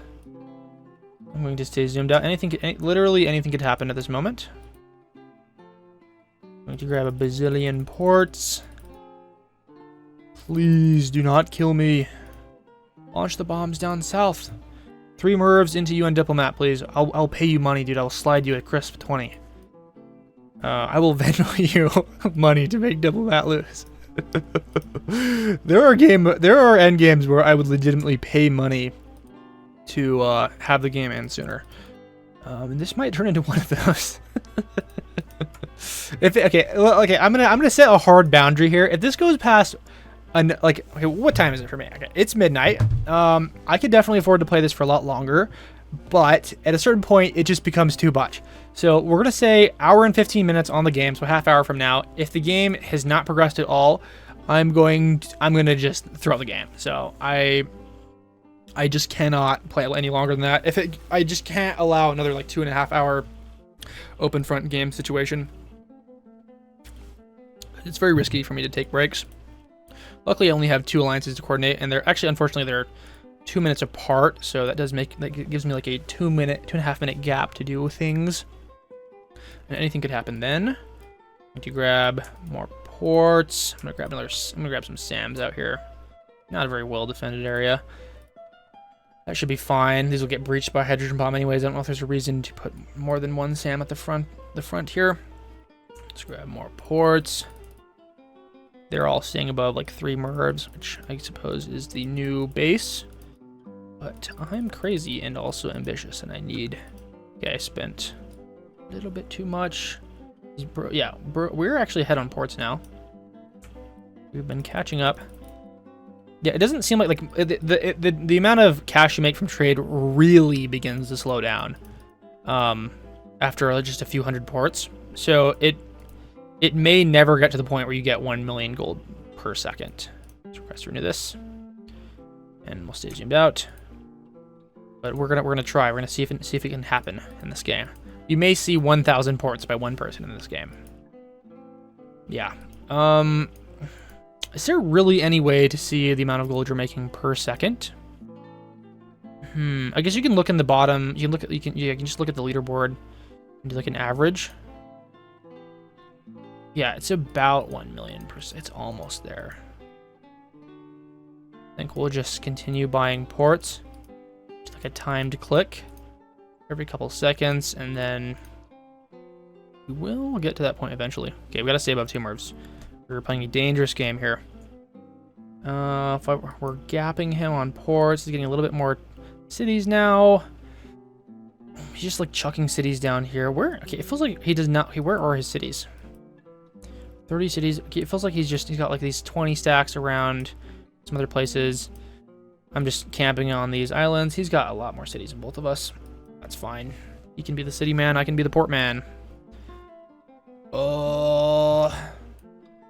I'm going to stay zoomed out. Literally anything could happen at this moment. I'm going to grab a bazillion ports. Please do not kill me. Launch the bombs down south. 3 mervs into UN diplomat, please. I'll pay you money, dude. I'll slide you a crisp 20. I will Venmo you money to make diplomat lose. There are end games where I would legitimately pay money to have the game end sooner. And this might turn into one of those. Okay, I'm gonna set a hard boundary here. If this goes past, okay, what time is it for me? Okay, it's midnight. I could definitely afford to play this for a lot longer, but at a certain point, it just becomes too much. So we're gonna say hour and 15 minutes on the game, so half hour from now. If the game has not progressed at all, I'm gonna just throw the game. So I just cannot play any longer than that. I just can't allow another like 2.5 hour OpenFront game situation. It's very risky for me to take breaks. Luckily, I only have 2 alliances to coordinate, and unfortunately, they're 2 minutes apart. So that gives me like a 2.5 minute gap to do things. And anything could happen then. I'm going to grab more ports. I'm gonna grab some SAMs out here. Not a very well defended area. That should be fine. These will get breached by hydrogen bomb anyways. I don't know if there's a reason to put more than 1 SAM at the front here. Let's grab more ports. They're all staying above like 3 mervs, which I suppose is the new base. But I'm crazy and also ambitious, and I need... Okay, I spent a little bit too much. We're actually ahead on ports now. We've been catching up. Yeah, it doesn't seem like the amount of cash you make from trade really begins to slow down after just a few hundred ports. So it may never get to the point where you get 1 million gold per second. Let's request to renew this, and we'll stay zoomed out. But we're gonna try. We're gonna see if it can happen in this game. You may see 1,000 ports by 1 person in this game. Yeah. Is there really any way to see the amount of gold you're making per second? I guess you can look in the bottom. You can just look at the leaderboard and do like an average. Yeah, it's about 1 million per. It's almost there. I think we'll just continue buying ports. Just like a timed click every couple seconds, and then we will get to that point eventually. Okay, we gotta stay above 2 mervs. We're playing a dangerous game here. We're gapping him on ports. He's getting a little bit more cities now. He's just like chucking cities down here. Okay, it feels like he does not. Where are his cities? 30 cities. Okay, it feels like he's got like these 20 stacks around some other places. I'm just camping on these islands. He's got a lot more cities than both of us. That's fine. He can be the city man. I can be the port man.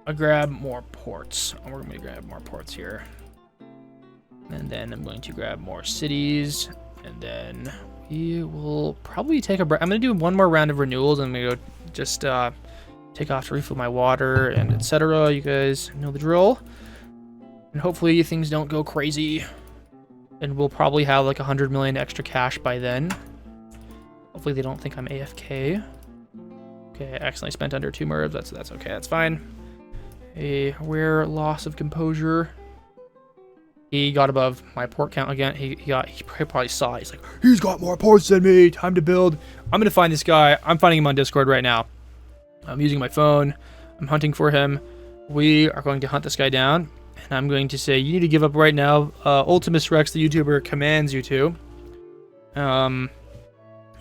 I grab more ports. We're going to grab more ports here. And then I'm going to grab more cities. And then we will probably take a break. I'm going to do 1 more round of renewals. I'm going to go just take off to refill my water and etc. You guys know the drill. And hopefully things don't go crazy. And we'll probably have like 100 million extra cash by then. Hopefully they don't think I'm AFK. Okay, I accidentally spent under 2 mervs. That's okay. That's fine. A rare loss of composure. He got above my port count again. He probably saw it. He's like, he's got more ports than me. Time to build. I'm gonna find this guy. I'm finding him on Discord right now. I'm using my phone. I'm hunting for him. We are going to hunt this guy down, and I'm going to say, you need to give up right now. Ultimus Rex, the YouTuber, commands you to. Yeah,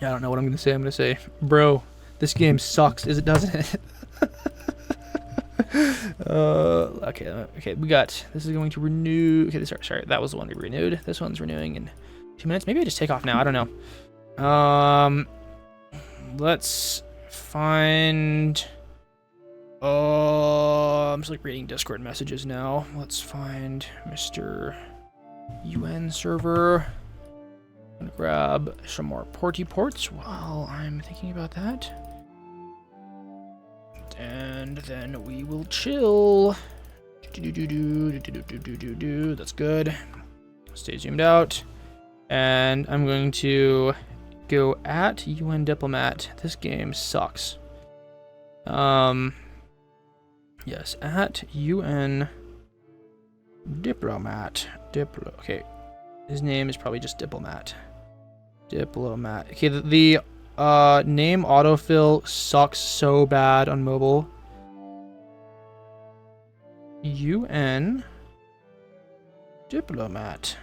I don't know what I'm gonna say. I'm gonna say, bro, this game sucks, as it doesn't. Okay, we got, this is going to renew. Okay, sorry, that was the one we renewed. This one's renewing in 2 minutes. Maybe I just take off now. I don't know. Let's find, I'm just like reading Discord messages now. Let's find Mr. UN server. I'm gonna grab some more porty ports while I'm thinking about that. And then we will chill. That's good. Stay zoomed out. And I'm going to go at UN Diplomat. This game sucks. Yes, at UN Diplomat. Okay. His name is probably just Diplomat. Diplomat. Okay, the name autofill sucks so bad on mobile. UN Diplomat.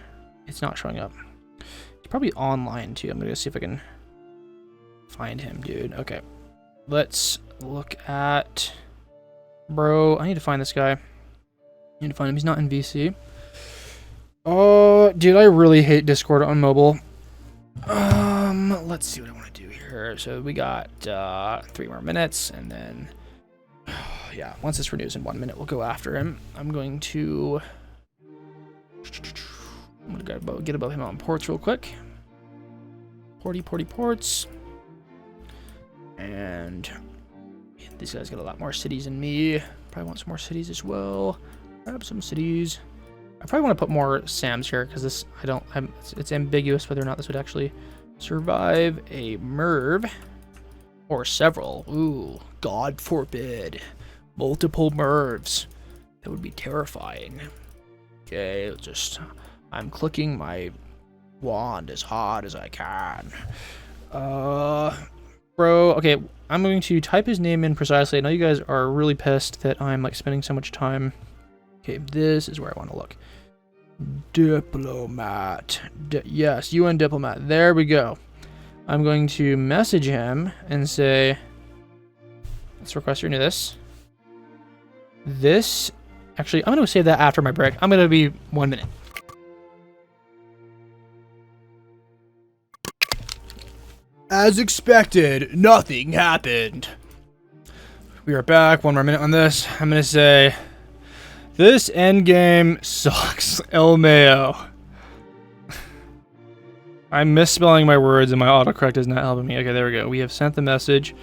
It's not showing up. He's probably online too. I'm gonna see if I can find him, dude. Okay. Let's look at... Bro, I need to find this guy. I need to find him. He's not in VC. Oh, dude, I really hate Discord on mobile. Let's see what I want to do here. So we got 3 more minutes, and then yeah, once this renews in 1 minute, we'll go after him. I'm gonna get above him on ports real quick. Ports. And these guys got a lot more cities than me. Probably want some more cities as well. Grab some cities. I probably want to put more SAMs here because this, it's ambiguous whether or not this would actually survive a MERV or several. Ooh, God forbid. Multiple MERVs. That would be terrifying. Okay, I'm clicking my wand as hard as I can. Bro, okay, I'm going to type his name in precisely. I know you guys are really pissed that I'm like spending so much time. Okay, this is where I want to look. Diplomat. Yes, UN Diplomat. There we go. I'm going to message him and say, let's request renew this. Actually, I'm going to save that after my break. I'm going to be 1 minute. As expected, nothing happened. We are back. 1 more minute on this. I'm going to say, this endgame sucks. El Mayo. I'm misspelling my words and my autocorrect is not helping me. Okay, there we go. We have sent the message.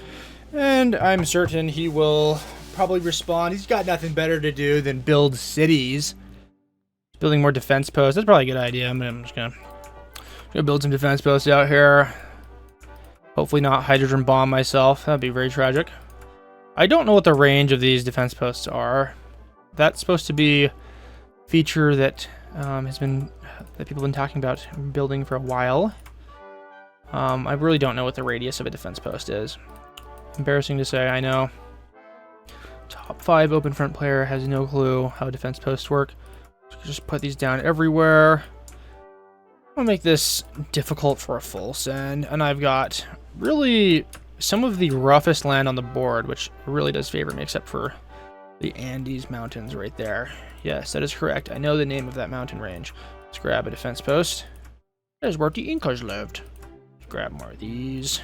And I'm certain he will probably respond. He's got nothing better to do than build cities. Building more defense posts. That's probably a good idea. I'm just gonna build some defense posts out here. Hopefully not hydrogen bomb myself. That'd be very tragic. I don't know what the range of these defense posts are. That's supposed to be a feature that people have been talking about building for a while. I really don't know what the radius of a defense post is. Embarrassing to say, I know. Top 5 OpenFront player has no clue how defense posts work. Just put these down everywhere. I'm gonna make this difficult for a full send, and I've got really some of the roughest land on the board, which really does favor me, except for the Andes Mountains right there. Yes, that is correct. I know the name of that mountain range. Let's grab a defense post. That is where the Incas lived. Let's grab more of these.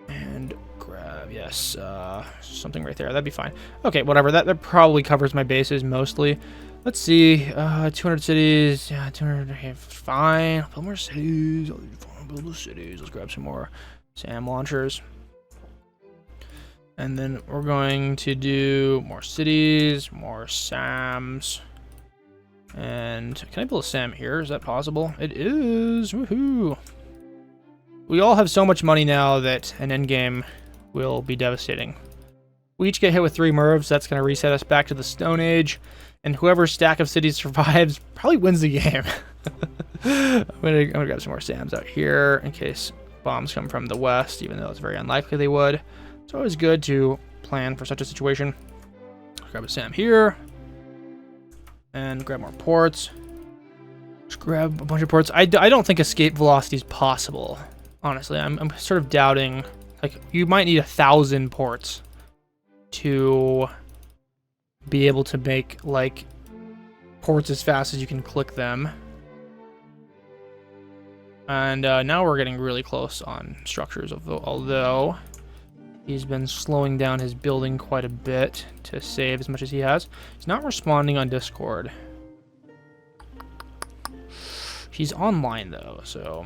And grab, yes, something right there. That'd be fine. Okay, whatever. That probably covers my bases mostly. Let's see. 200 cities. Yeah, 200. Okay, fine. I'll build more cities. Let's grab some more SAM launchers. And then we're going to do more cities, more SAMs. And can I build a SAM here? Is that possible? It is. Woohoo. We all have so much money now that an endgame will be devastating. We each get hit with 3 MERVs. That's going to reset us back to the Stone Age. And whoever stack of cities survives probably wins the game. I'm gonna grab some more SAMs out here in case bombs come from the west, even though it's very unlikely they would. It's always good to plan for such a situation. Grab a SAM here. And grab more ports. Just grab a bunch of ports. I don't think escape velocity is possible. Honestly, I'm sort of doubting. Like, you might need 1,000 ports to be able to make, like, ports as fast as you can click them. And now we're getting really close on structures, although he's been slowing down his building quite a bit to save as much as he has. He's not responding on Discord. He's online though, so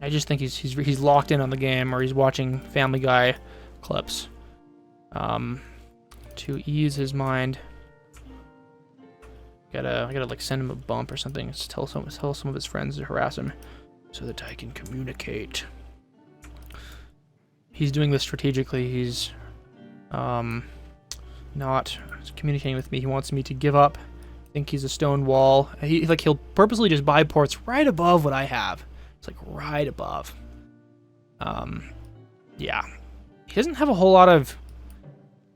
I just think he's locked in on the game, or he's watching Family Guy clips to ease his mind. I gotta like send him a bump or something. Just tell some of his friends to harass him so that I can communicate. He's doing this strategically. He's not communicating with me. He wants me to give up think he's a stone wall. He'll purposely just buy ports right above what I have. It's like right above. Yeah. He doesn't have a whole lot of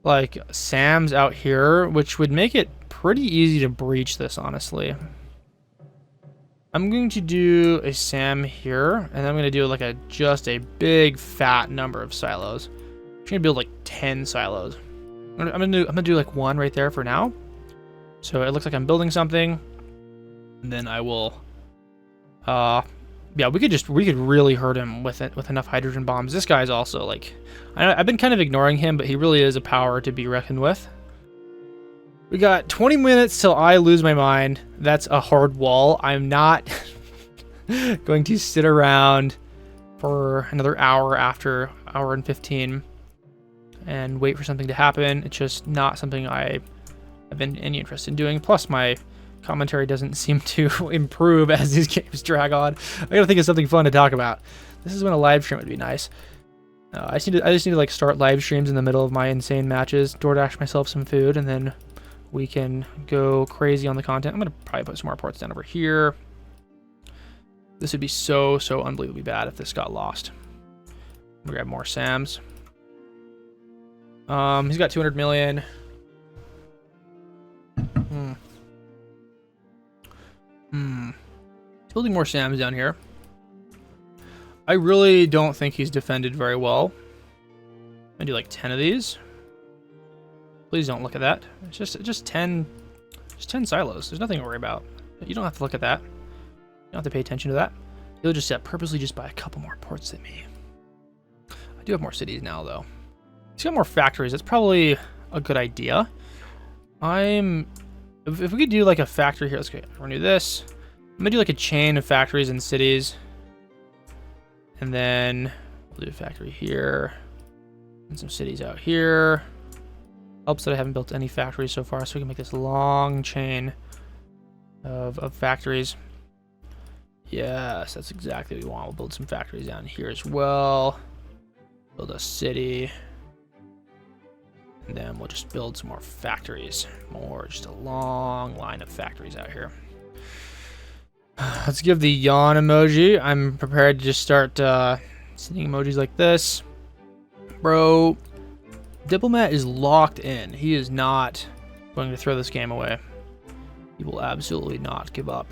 like SAMs out here, which would make it pretty easy to breach this, honestly. I'm going to do a SAM here, and I'm going to do like just a big fat number of silos. I'm going to build like 10 silos. I'm gonna do like 1 right there for now. So it looks like I'm building something, and then I will. Yeah, we could really hurt him with enough hydrogen bombs. This guy's also like, I've been kind of ignoring him, but he really is a power to be reckoned with. We got 20 minutes till I lose my mind. That's a hard wall. I'm not going to sit around for another hour after hour and 15 and wait for something to happen. It's just not something I have been any interest in doing. Plus, my commentary doesn't seem to improve as these games drag on. I gotta think of something fun to talk about. This is when a live stream would be nice. I just need to like start live streams in the middle of my insane matches, DoorDash myself some food, and then we can go crazy on the content. I'm gonna probably put some more ports down over here. This would be so unbelievably bad if this got lost. I'm gonna grab more SAMs. He's got 200 million. He's building more SAMs down here. I really don't think he's defended very well. I'm gonna do like 10 of these. Please don't look at that. It's just 10 silos. There's nothing to worry about. You don't have to look at that. You don't have to pay attention to that. He'll just purposely just buy a couple more ports than me. I do have more cities now though. He's got more factories. That's probably a good idea. If we could do like a factory here, let's go renew this. I'm gonna do like a chain of factories and cities. And then we'll do a factory here. And some cities out here. Helps that I haven't built any factories so far, so we can make this long chain of factories. Yes, that's exactly what we want. We'll build some factories down here as well. Build a city. And then we'll just build some more factories. Just a long line of factories out here. Let's give the yawn emoji. I'm prepared to just start sending emojis like this. Bro, Diplomat is locked in. He is not going to throw this game away. He will absolutely not give up.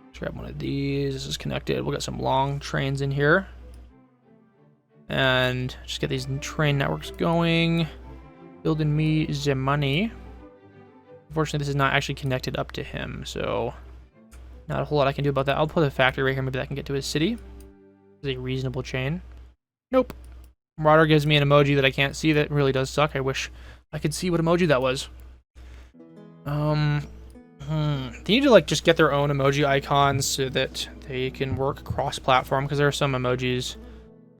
Let's grab one of these. This is connected. We'll get some long trains in here. And just get these train networks going. Building me the money. Unfortunately, this is not actually connected up to him, so not a whole lot I can do about that. I'll put a factory right here. Maybe that can get to his city. It's a reasonable chain. Nope. Marauder gives me an emoji that I can't see. That really does suck. I wish I could see what emoji that was. They need to like just get their own emoji icons so that they can work cross-platform, because there are some emojis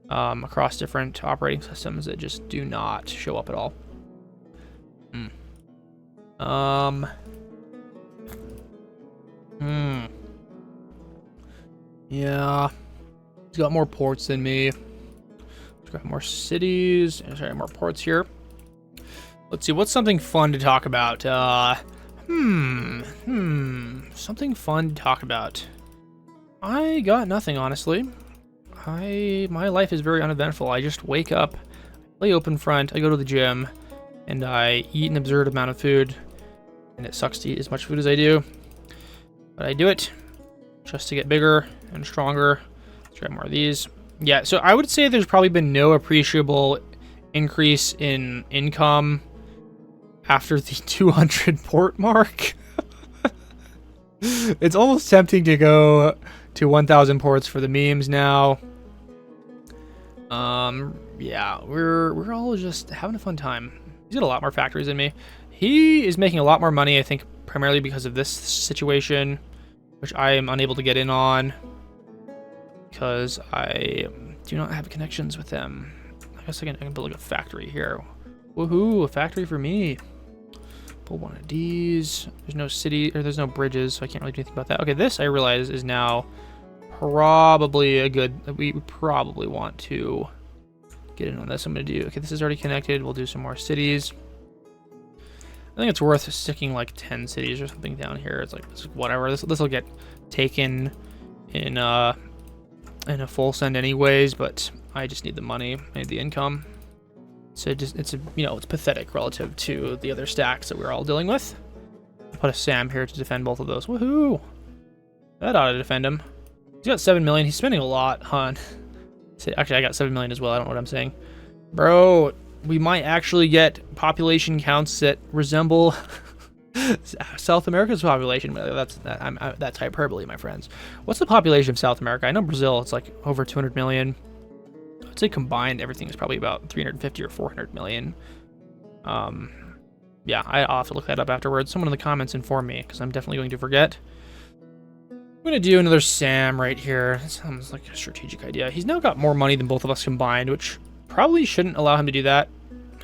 across different operating systems that just do not show up at all. Yeah. He's got more ports than me. He's got more cities. Sorry, more ports here. Let's see, what's something fun to talk about? Something fun to talk about. I got nothing, honestly. My life is very uneventful. I just wake up, play OpenFront, I go to the gym, and I eat an absurd amount of food. And it sucks to eat as much food as I do. But I do it just to get bigger and stronger. Let's try more of these. Yeah, so I would say there's probably been no appreciable increase in income after the 200 port mark. It's almost tempting to go to 1,000 ports for the memes now. Yeah, we're all just having a fun time. He's got a lot more factories than me. He is making a lot more money, I think, primarily because of this situation, which I am unable to get in on because I do not have connections with them. I guess I can build like a factory here. Woohoo, a factory for me. Pull one of these. There's no city, or there's no bridges, so I can't really do anything about that. Okay, this I realize is now probably a good, we probably want to get in on this. I'm gonna do, okay, this is already connected. We'll do some more cities. I think it's worth sticking like 10 cities or something down here. It's like whatever. This will get taken in a full send anyways, but I just need the money. I need the income. So it's pathetic relative to the other stacks that we're all dealing with. I'll put a Sam here to defend both of those. Woohoo! That ought to defend him. He's got 7 million. He's spending a lot, huh? Actually, I got 7 million as well. I don't know what I'm saying. Bro, we might actually get population counts that resemble South America's population. That's hyperbole, my friends. What's the population of South America? I know Brazil, it's like over 200 million. I'd say combined, everything is probably about 350 or 400 million. Yeah, I'll have to look that up afterwards. Someone in the comments inform me, because I'm definitely going to forget. I'm going to do another Sam right here. That sounds like a strategic idea. He's now got more money than both of us combined, which probably shouldn't allow him to do that.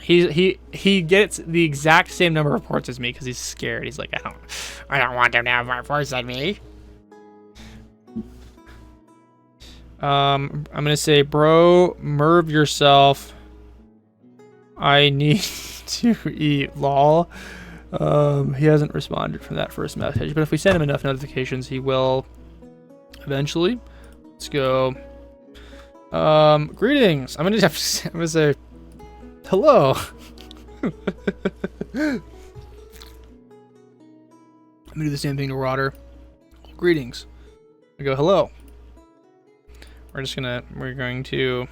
He gets the exact same number of ports as me because he's scared. He's like, I don't want them to have more ports than me. I'm gonna say, bro, Merv yourself. I need to eat, lol. He hasn't responded from that first message, but if we send him enough notifications, he will eventually. Let's go. Greetings. I'm gonna say hello. I'm gonna do the same thing to Rotter. Greetings. I go hello. We're going to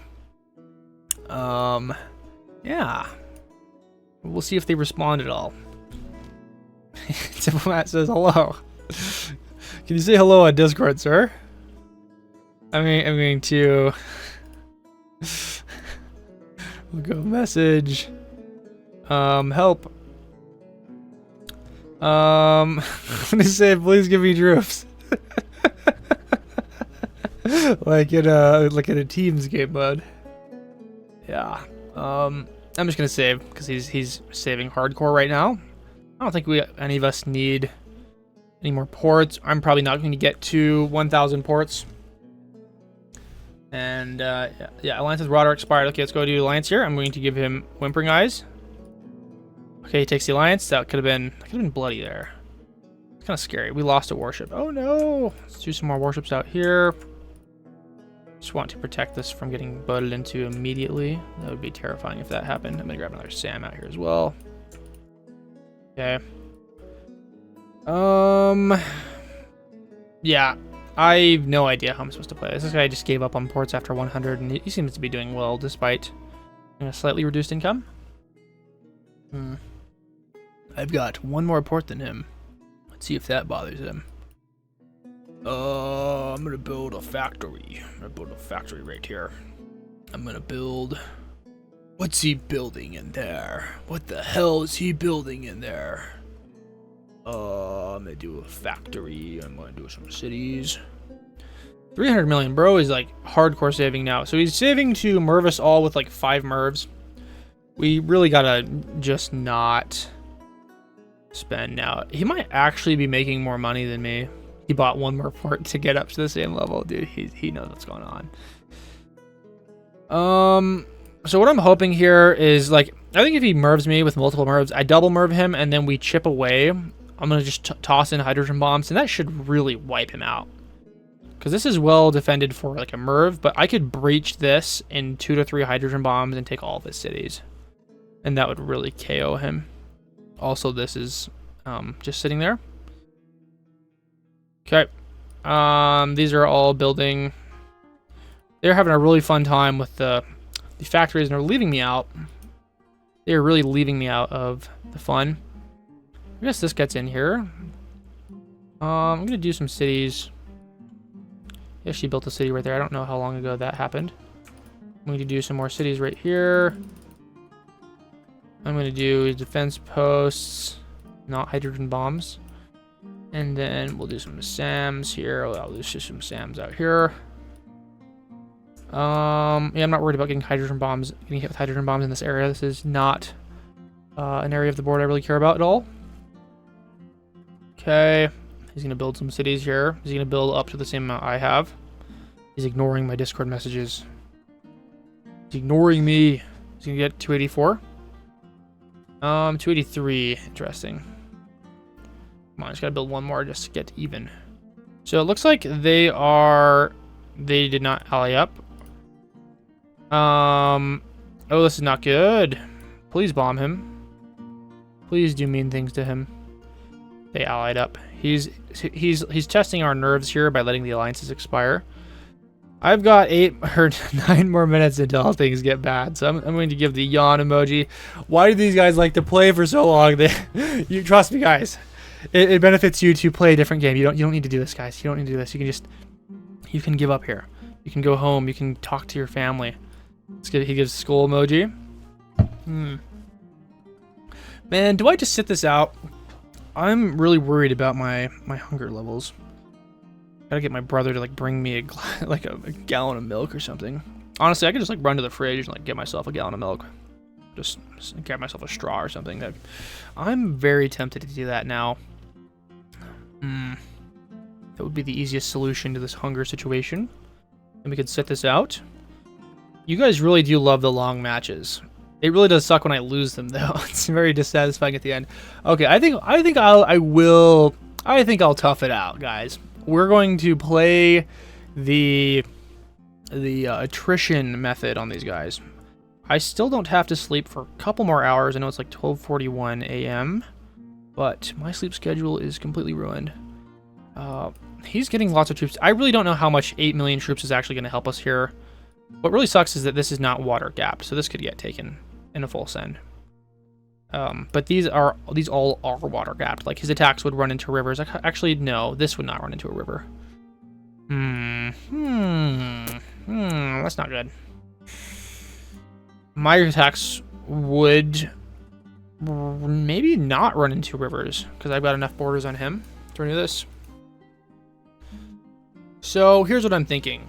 yeah. We'll see if they respond at all. Diplomat says hello. Can you say hello on Discord, sir? I'm going to we'll go message. Help. I'm gonna say, please give me troops. like in a Teams game mode. Yeah. I'm just gonna save because he's saving hardcore right now. I don't think any of us need any more ports. I'm probably not going to get to 1,000 ports. And yeah, alliance with Rotter expired. Okay, let's go do alliance here. I'm going to give him Whimpering Eyes. Okay, he takes the alliance. That could have been bloody there. It's kind of scary. We lost a warship. Oh no! Let's do some more warships out here. Just want to protect this from getting butted into immediately. That would be terrifying if that happened. I'm gonna grab another Sam out here as well. Okay. Yeah. I have no idea how I'm supposed to play this. This guy just gave up on ports after 100, and he seems to be doing well despite a slightly reduced income. I've got one more port than him. Let's see if that bothers him. I'm gonna build a factory. I'm gonna build a factory right here. I'm gonna build... What's he building in there? What the hell is he building in there? I'm gonna do a factory. I'm gonna do some cities. 300 million, bro, is like hardcore saving now. So he's saving to merv us all with like 5 mervs. We really gotta just not spend now. He might actually be making more money than me. He bought one more port to get up to the same level. Dude, he knows what's going on. So what I'm hoping here is, like, I think if he mervs me with multiple mervs, I double merv him, and then we chip away. I'm going to just toss in hydrogen bombs, and that should really wipe him out. Because this is well defended for, like, a merv, but I could breach this in 2 to 3 hydrogen bombs and take all of his cities. And that would really KO him. Also, this is just sitting there. Okay. These are all building. They're having a really fun time with the factories, and they're leaving me out. They're really leaving me out of the fun. I guess this gets in here. I'm gonna do some cities. Yeah, she built a city right there. I don't know how long ago that happened. I'm going to do some more cities right here. I'm going to do defense posts, not hydrogen bombs. And then we'll do some SAMs here. I'll do just some SAMs out here. Yeah, I'm not worried about getting hit with hydrogen bombs in this area. This is not an area of the board I really care about at all. Okay, he's gonna build some cities here. He's gonna build up to the same amount I have. He's ignoring my Discord messages. He's ignoring me. He's gonna get 284. 283. Interesting. Come on, I just gotta build one more just to get even. So it looks like they did not ally up. Oh, this is not good. Please bomb him. Please do mean things to him. They allied up. He's testing our nerves here by letting the alliances expire. I've got 8 or 9 more minutes until things get bad, so I'm going to give the yawn emoji. Why do these guys like to play for so long? You trust me, guys. It benefits you to play a different game. You don't need to do this, guys. You don't need to do this. You can give up here. You can go home. You can talk to your family. He gives skull emoji. Man, do I just sit this out? I'm really worried about my hunger levels. Gotta get my brother to like bring me a gallon of milk or something. Honestly, I could just like run to the fridge and like get myself a gallon of milk. Just grab myself a straw or something. I'm very tempted to do that now. That would be the easiest solution to this hunger situation. And we could sit this out. You guys really do love the long matches. It really does suck when I lose them, though. It's very dissatisfying at the end. Okay, I think I'll tough it out, guys. We're going to play the attrition method on these guys. I still don't have to sleep for a couple more hours. I know it's like 12:41 a.m., but my sleep schedule is completely ruined. He's getting lots of troops. I really don't know how much 8 million troops is actually going to help us here. What really sucks is that this is not water gapped, so this could get taken in a full send. But these all are water gapped. Like his attacks would run into rivers. Actually, no, this would not run into a river. That's not good. My attacks would maybe not run into rivers because I've got enough borders on him to renew this. So here's what I'm thinking.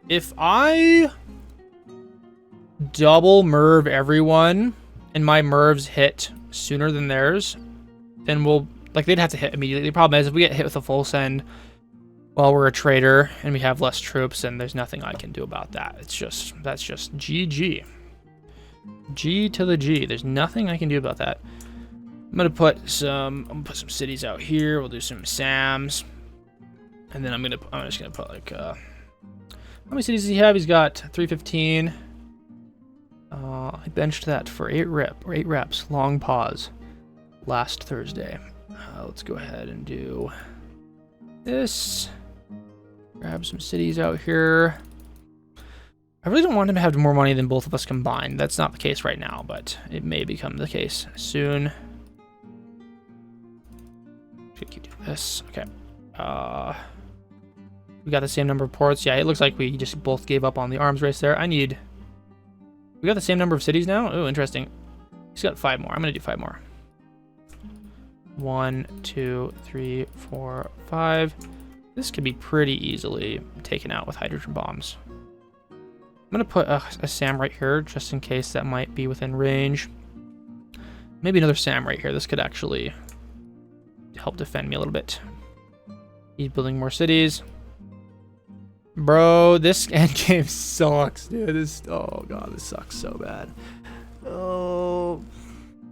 If I double merv everyone and my mervs hit sooner than theirs, then they'd have to hit immediately. The problem is if we get hit with a full send while we're a trader and we have less troops, and there's nothing I can do about that. That's just GG. G to the G. There's nothing I can do about that. I'm gonna put some cities out here. We'll do some SAMs. And then I'm just gonna put like how many cities does he have? He's got 315. I benched that for 8 reps. Long pause. Last Thursday. Let's go ahead and do this. Grab some cities out here. I really don't want him to have more money than both of us combined. That's not the case right now, but it may become the case soon. Should keep doing this. Okay. We got the same number of ports. Yeah, it looks like we just both gave up on the arms race there. We got the same number of cities now? Oh, interesting. He's got 5 more. I'm going to do 5 more. 1, 2, 3, 4, 5. This could be pretty easily taken out with hydrogen bombs. I'm going to put a SAM right here, just in case that might be within range. Maybe another SAM right here. This could actually help defend me a little bit. He's building more cities. Bro, this endgame sucks, dude. Oh god, this sucks so bad. Oh,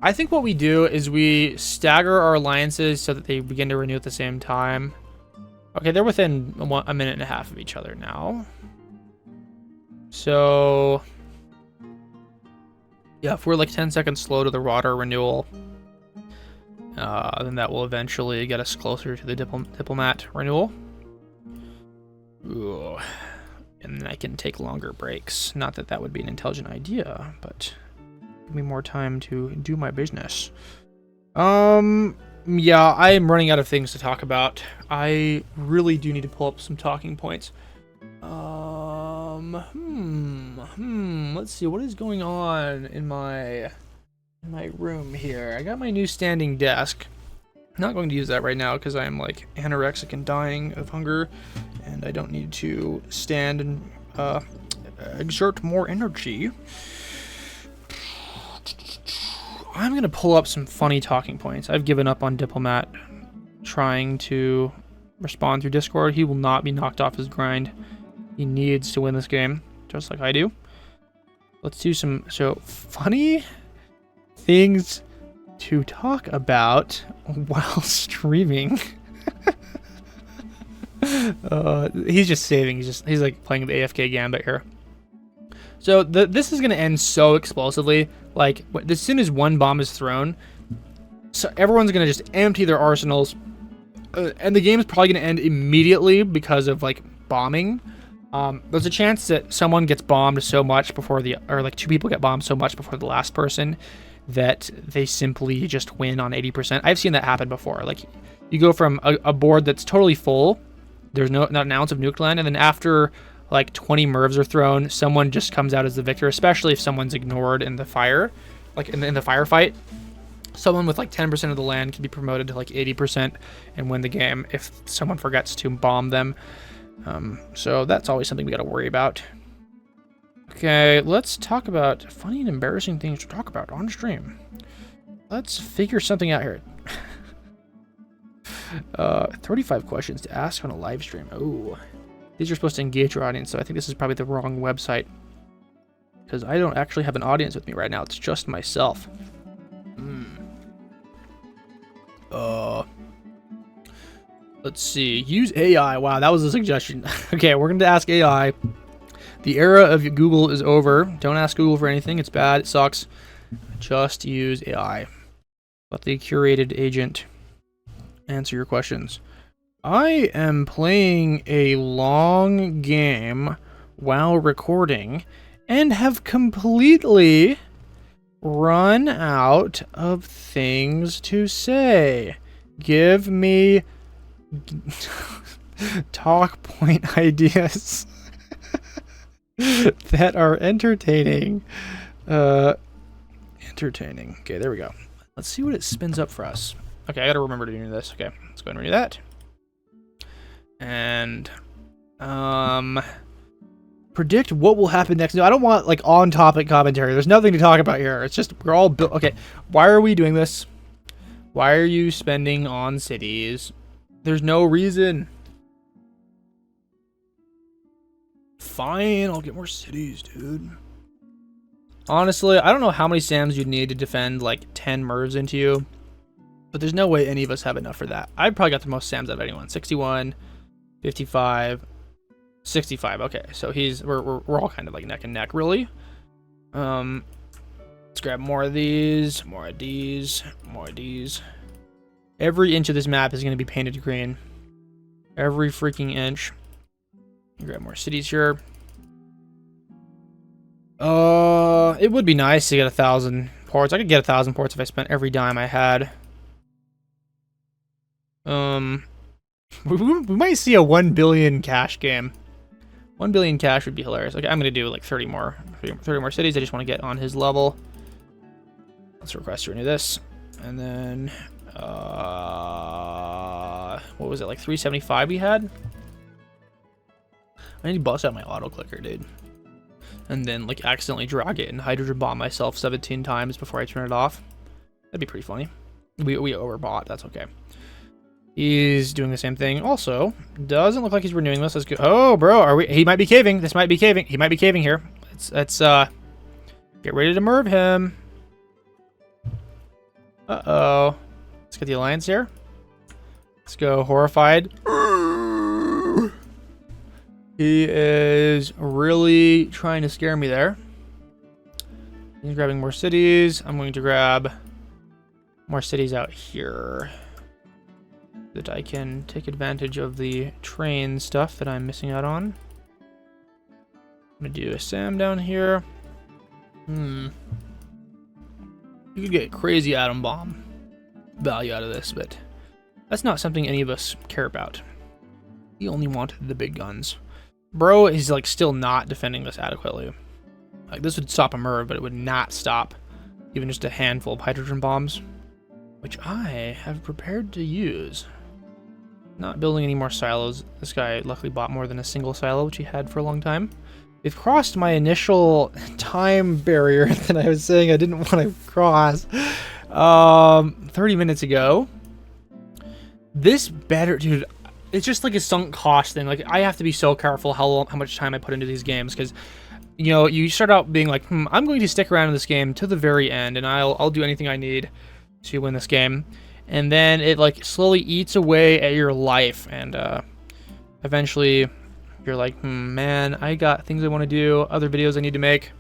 I think what we do is we stagger our alliances so that they begin to renew at the same time. Okay, they're within a minute and a half of each other now. So yeah, if we're like 10 seconds slow to the water renewal, then that will eventually get us closer to the diplomat renewal. Ooh. And then I can take longer breaks. Not that that would be an intelligent idea, but give me more time to do my business. Yeah, I am running out of things to talk about. I really do need to pull up some talking points. Let's see, what is going on in my room here? I got my new standing desk. I'm not going to use that right now because I am like anorexic and dying of hunger, and I don't need to stand and exert more energy. I'm going to pull up some funny talking points. I've given up on Diplomat trying to respond through Discord. He will not be knocked off his grind. He needs to win this game, just like I do. Let's do some funny things to talk about while streaming. He's just saving. He's like playing the AFK gambit here. So this is gonna end so explosively. Like as soon as one bomb is thrown, so everyone's gonna just empty their arsenals, and the game is probably gonna end immediately because of like bombing. There's a chance that someone gets bombed so much before or like two people get bombed so much before the last person that they simply just win on 80%. I've seen that happen before. Like you go from a board that's totally full, there's not an ounce of nuke land, and then after like 20 mervs are thrown, someone just comes out as the victor, especially if someone's ignored in the fire, like in the firefight. Someone with like 10% of the land can be promoted to like 80% and win the game if someone forgets to bomb them. So that's always something we got to worry about. Okay, let's talk about funny and embarrassing things to talk about on stream. Let's figure something out here. 35 questions to ask on a live stream. Oh, these are supposed to engage your audience, so I think this is probably the wrong website, because I don't actually have an audience with me right now. It's just myself. Let's see. Use AI. Wow, that was a suggestion. Okay, we're going to ask AI. The era of Google is over. Don't ask Google for anything. It's bad. It sucks. Just use AI. Let the curated agent answer your questions. I am playing a long game while recording and have completely run out of things to say. Give me talk point ideas that are entertaining. Entertaining. Okay, there we go. Let's see what it spins up for us. Okay, I gotta remember to do this. Okay, let's go ahead and redo that. And predict what will happen next. No, I don't want like on-topic commentary. There's nothing to talk about here. It's just we're all built. Okay, why are we doing this? Why are you spending on cities? There's no reason. Fine, I'll get more cities, dude. Honestly, I don't know how many SAMs you'd need to defend like 10 MERS into you, but there's no way any of us have enough for that. I've probably got the most SAMs out of anyone. 61, 55, 65. Okay, so we're all kind of like neck and neck, really. Let's grab more of these, more of these, more of these. Every inch of this map is going to be painted green. Every freaking inch. Grab more cities here. It would be nice to get 1,000 ports. I could get 1,000 ports if I spent every dime I had. We might see a 1 billion cash game. 1 billion cash would be hilarious. Okay, I'm gonna do like 30 more cities. I just want to get on his level. Let's request to renew this, and then what was it, like 375 we had? I need to bust out my auto clicker, dude, and then like accidentally drag it and hydrogen bomb myself 17 times before I turn it off. That'd be pretty funny. We overbought. That's okay. He's doing the same thing. Also, doesn't look like he's renewing this. Let's go. Oh, bro, are we? He might be caving. This might be caving. He might be caving here. Let's get ready to merv him. Uh-oh. Let's get the alliance here. Let's go horrified. He is really trying to scare me there. He's grabbing more cities. I'm going to grab more cities out here, that I can take advantage of the train stuff that I'm missing out on. I'm gonna do a SAM down here. You could get crazy atom bomb value out of this, but that's not something any of us care about. We only want the big guns. Bro is like still not defending this adequately. Like this would stop a MERV, but it would not stop even just a handful of hydrogen bombs, which I have prepared to use. Not building any more silos. This guy luckily bought more than a single silo, which he had for a long time. We've crossed my initial time barrier that I was saying I didn't want to cross 30 minutes ago. This better, dude, it's just like a sunk cost thing. Like I have to be so careful how much time I put into these games, because you know, you start out being like, I'm going to stick around in this game to the very end, and I'll do anything I need to win this game. And then it like slowly eats away at your life, and eventually you're like, man, I got things I want to do, other videos I need to make.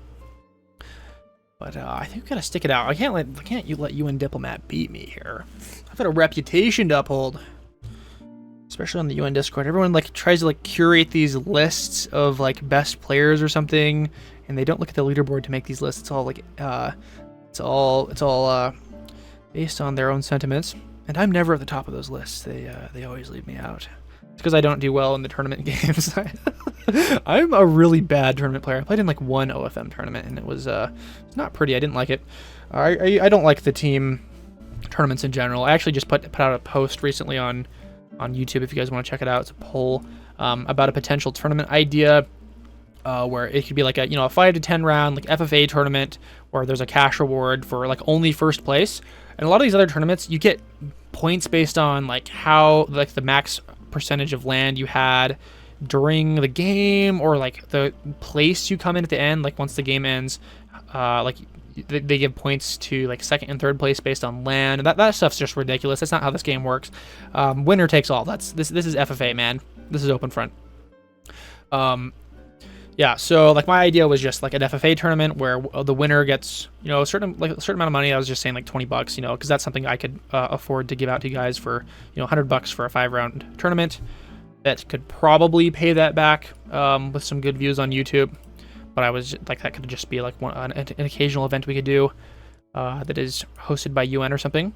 But I think we gotta stick it out. I can't let UN Diplomat beat me here. I've got a reputation to uphold, especially on the UN Discord. Everyone like tries to like curate these lists of like best players or something, and they don't look at the leaderboard to make these lists. It's all like it's all based on their own sentiments. And I'm never at the top of those lists. They always leave me out. It's because I don't do well in the tournament games. I'm a really bad tournament player. I played in like one OFM tournament, and it was not pretty. I didn't like it. I don't like the team tournaments in general. I actually just put out a post recently on YouTube if you guys want to check it out. It's a poll about a potential tournament idea where it could be like a 5 to 10 round like FFA tournament where there's a cash reward for like only first place. And a lot of these other tournaments, you get points based on like how like the max percentage of land you had during the game, or like the place you come in at the end. Like once the game ends, like they give points to like second and third place based on land. And that stuff's just ridiculous. That's not how this game works. Winner takes all. This is FFA, man. This is OpenFront. Yeah, so like my idea was just like an FFA tournament where the winner gets, a certain amount of money. I was just saying like $20, because that's something I could afford to give out to you guys for, $100 for a 5-round tournament. That could probably pay that back with some good views on YouTube. But I was like, that could just be like an occasional event we could do that is hosted by UN or something.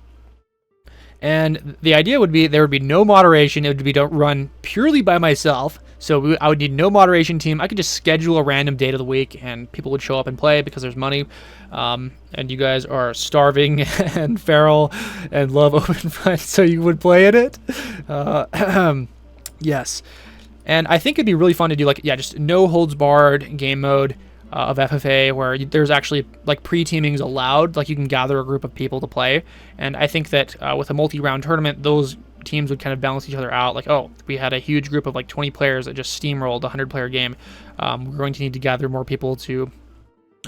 And the idea would be there would be no moderation. It would be run purely by myself. So I would need no moderation team. I could just schedule a random date of the week, and people would show up and play because there's money. And you guys are starving and feral and love OpenFront, so you would play in it. Yes. And I think it'd be really fun to do just no holds barred game mode of FFA where there's actually like pre-teamings allowed. Like you can gather a group of people to play. And I think that with a multi-round tournament, those teams would kind of balance each other out. Like, oh, we had a huge group of like 20 players that just steamrolled a 100-player game. We're going to need to gather more people to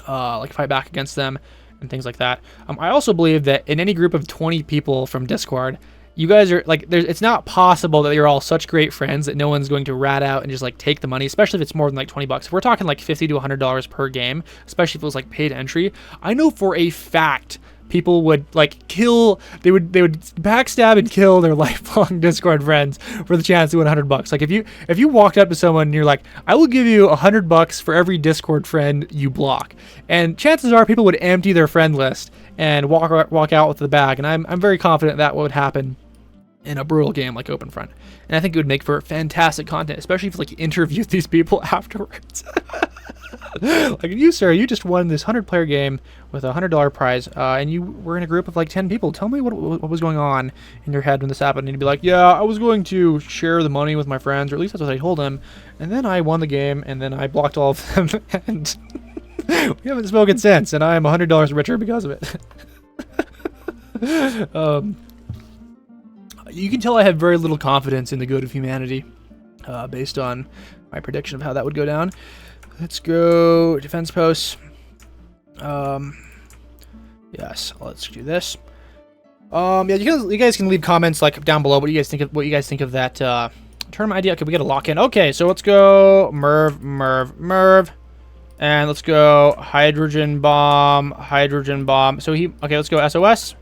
like fight back against them and things like that. I also believe that in any group of 20 people from Discord, you guys are like, it's not possible that you're all such great friends that no one's going to rat out and just like take the money, especially if it's more than like $20. If we're talking like $50 to $100 per game, especially if it was like paid entry, I know for a fact people would like they would backstab and kill their lifelong Discord friends for the chance to win $100. Like if you walked up to someone and you're like, I will give you $100 for every Discord friend you block, and chances are people would empty their friend list and walk out with the bag. And I'm very confident that would happen in a brutal game like OpenFront. And I think it would make for fantastic content, especially if you like interviewed these people afterwards. Like, you, sir, you just won this 100-player game with a $100 prize, and you were in a group of like 10 people. Tell me what was going on in your head when this happened. And you'd be like, yeah, I was going to share the money with my friends, or at least that's what I told them. And then I won the game, and then I blocked all of them, and we haven't spoken since, and I'm $100 richer because of it. You can tell I have very little confidence in the good of humanity, based on my prediction of how that would go down. Let's go defense posts. Yes, let's do this. Yeah, you guys can leave comments like down below what you guys think of that tournament idea. Okay, we got to lock in. Okay, so let's go Merv, and let's go hydrogen bomb. So let's go SOS.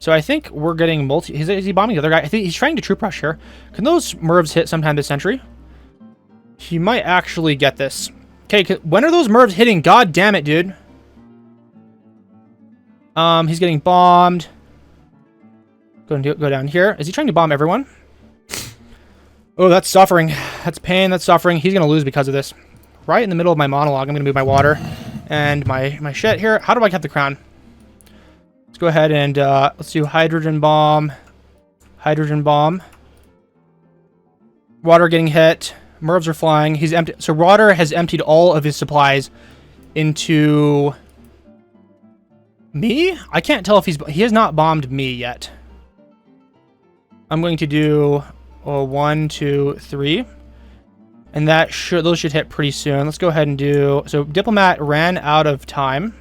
So I think we're getting is he bombing the other guy? I think he's trying to troop rush here. Can those Mervs hit sometime this century? He might actually get this. Okay, when are those Mervs hitting? God damn it, dude. He's getting bombed. Go down here. Is he trying to bomb everyone? Oh, that's suffering. That's pain. That's suffering. He's going to lose because of this. Right in the middle of my monologue, I'm going to move my water and my shit here. How do I get the crown? Let's go ahead and let's do hydrogen bomb. Water getting hit. Mervs are flying. He's empty. So Rotter has emptied all of his supplies into me. I can't tell if he has not bombed me yet. I'm going to do 1, 2, 3. And those should hit pretty soon. Let's go ahead and do... So Diplomat ran out of time.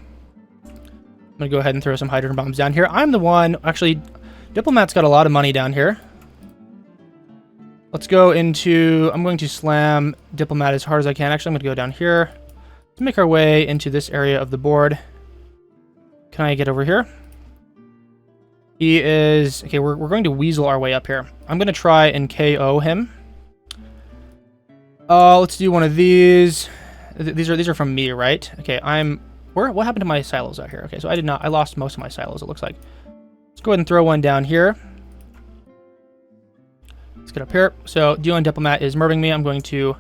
I'm going to go ahead and throw some hydrogen bombs down here. I'm the one... Actually, Diplomat's got a lot of money down here. Let's go into... I'm going to slam Diplomat as hard as I can. Actually, I'm going to go down here to make our way into this area of the board. Can I get over here? He is... Okay, we're going to weasel our way up here. I'm going to try and KO him. Let's do one of these. These are from me, right? Okay, what happened to my silos out here? Okay, so I lost most of my silos, it looks like. Let's go ahead and throw one down here. Let's get up here. So Dion Diplomat is murdering me. I'm going to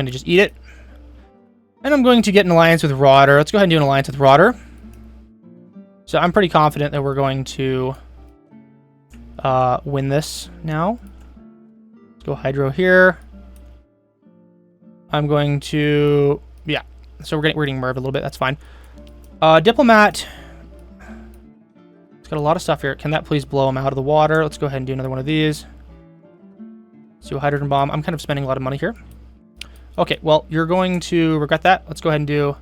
just eat it. And I'm going to get an alliance with Rotter. Let's go ahead and do an alliance with Rotter. So I'm pretty confident that we're going to win this now. Let's go Hydro here. I'm going to... Yeah. So we're getting Merv a little bit. That's fine. Diplomat. It's got a lot of stuff here. Can that please blow him out of the water? Let's go ahead and do another one of these. Let's do a hydrogen bomb. I'm kind of spending a lot of money here. Okay, well, you're going to regret that. Let's go ahead and do...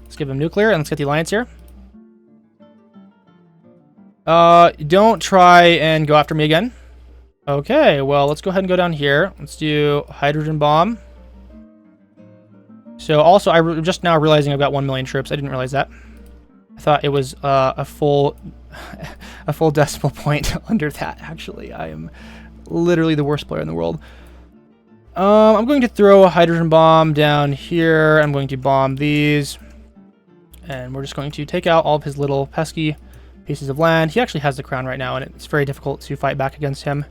let's give him nuclear, and let's get the alliance here. Don't try and go after me again. Okay, well, let's go ahead and go down here. Let's do hydrogen bomb. So also, I'm just now realizing I've got 1 million troops. I didn't realize that. I thought it was a full decimal point under that, actually. I am literally the worst player in the world. I'm going to throw a hydrogen bomb down here. I'm going to bomb these. And we're just going to take out all of his little pesky pieces of land. He actually has the crown right now, and it's very difficult to fight back against him.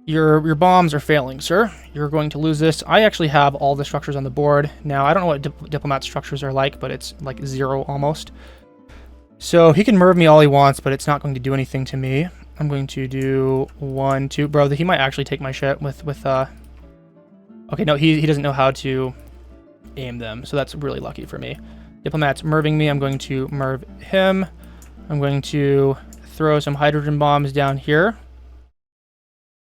Your bombs are failing, sir. You're going to lose this. I actually have all the structures on the board. Now, I don't know what Diplomat structures are like, but it's like 0 almost. So he can merv me all he wants, but it's not going to do anything to me. I'm going to do 1, 2. Bro, he might actually take my shit with Okay, no, he doesn't know how to aim them, so that's really lucky for me. Diplomat's merving me. I'm going to merv him. I'm going to throw some hydrogen bombs down here.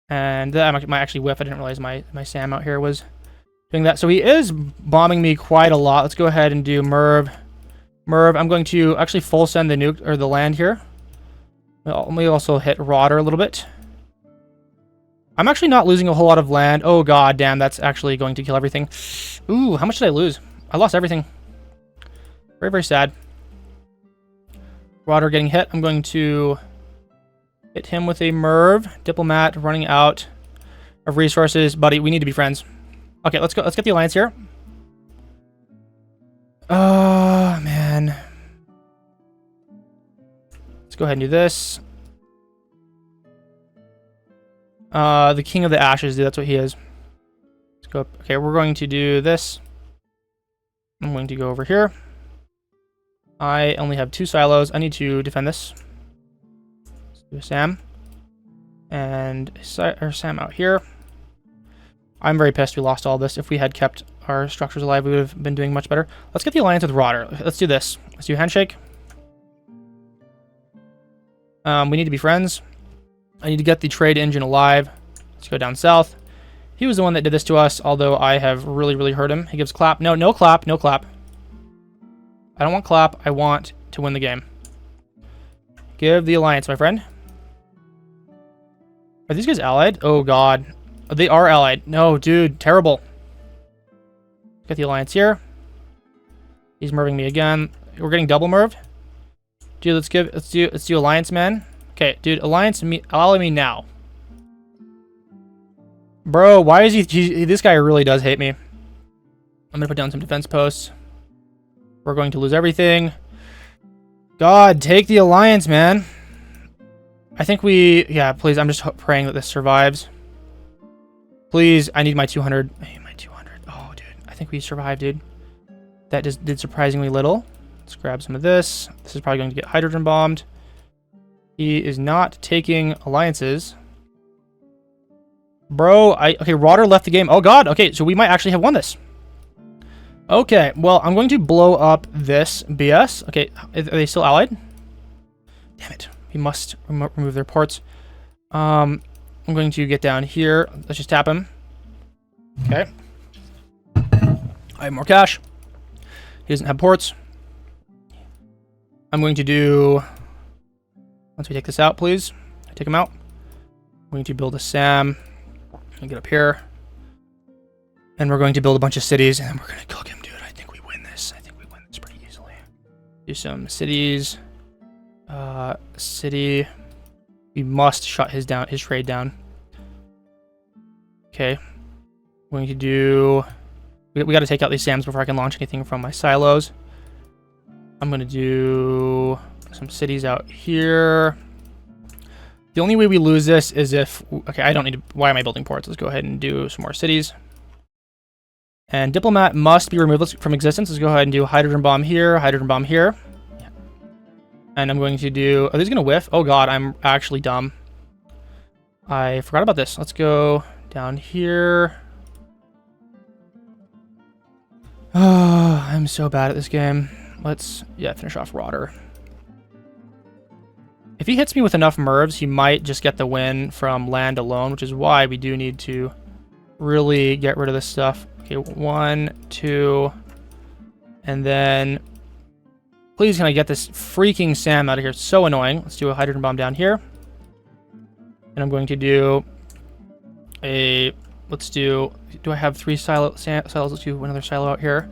And that might actually whiff. I didn't realize my SAM out here was doing that. So he is bombing me quite a lot. Let's go ahead and do merv. I'm going to actually full send the nuke or the land here. Let me also hit Rotter a little bit. I'm actually not losing a whole lot of land. Oh god damn, that's actually going to kill everything. Ooh, how much did I lose? I lost everything. Very, very sad. Rotter getting hit. I'm going to hit him with a merv. Diplomat running out of resources. Buddy, we need to be friends. Okay, let's go. Let's get the alliance here. Oh, man. Let's go ahead and do this. The King of the Ashes, dude. That's what he is. Let's go up. Okay, we're going to do this. I'm going to go over here. I only have 2 silos. I need to defend this. Let's do a SAM. And SAM out here. I'm very pissed we lost all this. If we had kept our structures alive, we would have been doing much better. Let's get the alliance with Rotter. Let's do this. Let's do handshake. We need to be friends. I need to get the trade engine alive. Let's go down south. He was the one that did this to us, although I have really, really hurt him. He gives clap. No, no clap. No clap. I don't want clap. I want to win the game. Give the alliance, my friend. Are these guys allied? Oh, God. They are allied. No, dude. Terrible. Get the alliance here. He's merving me again. We're getting double merved. Dude, let's do alliance, man. Okay, dude, alliance me, ally me now. Bro, why is he this guy really does hate me. I'm gonna put down some defense posts. We're going to lose everything. God, take the alliance, man. I think yeah, please, I'm just praying that this survives. Please, I need my 200. I need my 200. Oh, dude, I think we survived, dude. That just did surprisingly little. Let's grab some of this. This is probably going to get hydrogen bombed. He is not taking alliances. Bro, okay, Rotter left the game. Oh, God. Okay, so we might actually have won this. Okay, well, I'm going to blow up this BS. Okay, are they still allied? Damn it. We must remove their ports. I'm going to get down here. Let's just tap him. Okay. I have more cash. He doesn't have ports. I'm going to do... Once we take this out, please. Take him out. I'm going to build a SAM. And get up here. And we're going to build a bunch of cities. And then we're going to cook him, dude. I think we win this. I think we win this pretty easily. Do some cities. City. We must shut his trade down. Okay. I'm going to do... We got to take out these SAMs before I can launch anything from my silos. I'm going to do some cities out here. The only way we lose this is if... Okay, I don't need to... Why am I building ports? Let's go ahead and do some more cities. And Diplomat must be removed from existence. Let's go ahead and do hydrogen bomb here, hydrogen bomb here. And I'm going to do... Are these going to whiff? Oh god, I'm actually dumb. I forgot about this. Let's go down here. Oh, I'm so bad at this game. Let's, finish off Rotter. If he hits me with enough MIRVs, he might just get the win from land alone, which is why we do need to really get rid of this stuff. Okay, 1, 2, and then... Please, can I get this freaking SAM out of here? It's so annoying. Let's do a hydrogen bomb down here. And I'm going to do a... Let's do... Do I have 3 silos? Let's do another silo out here.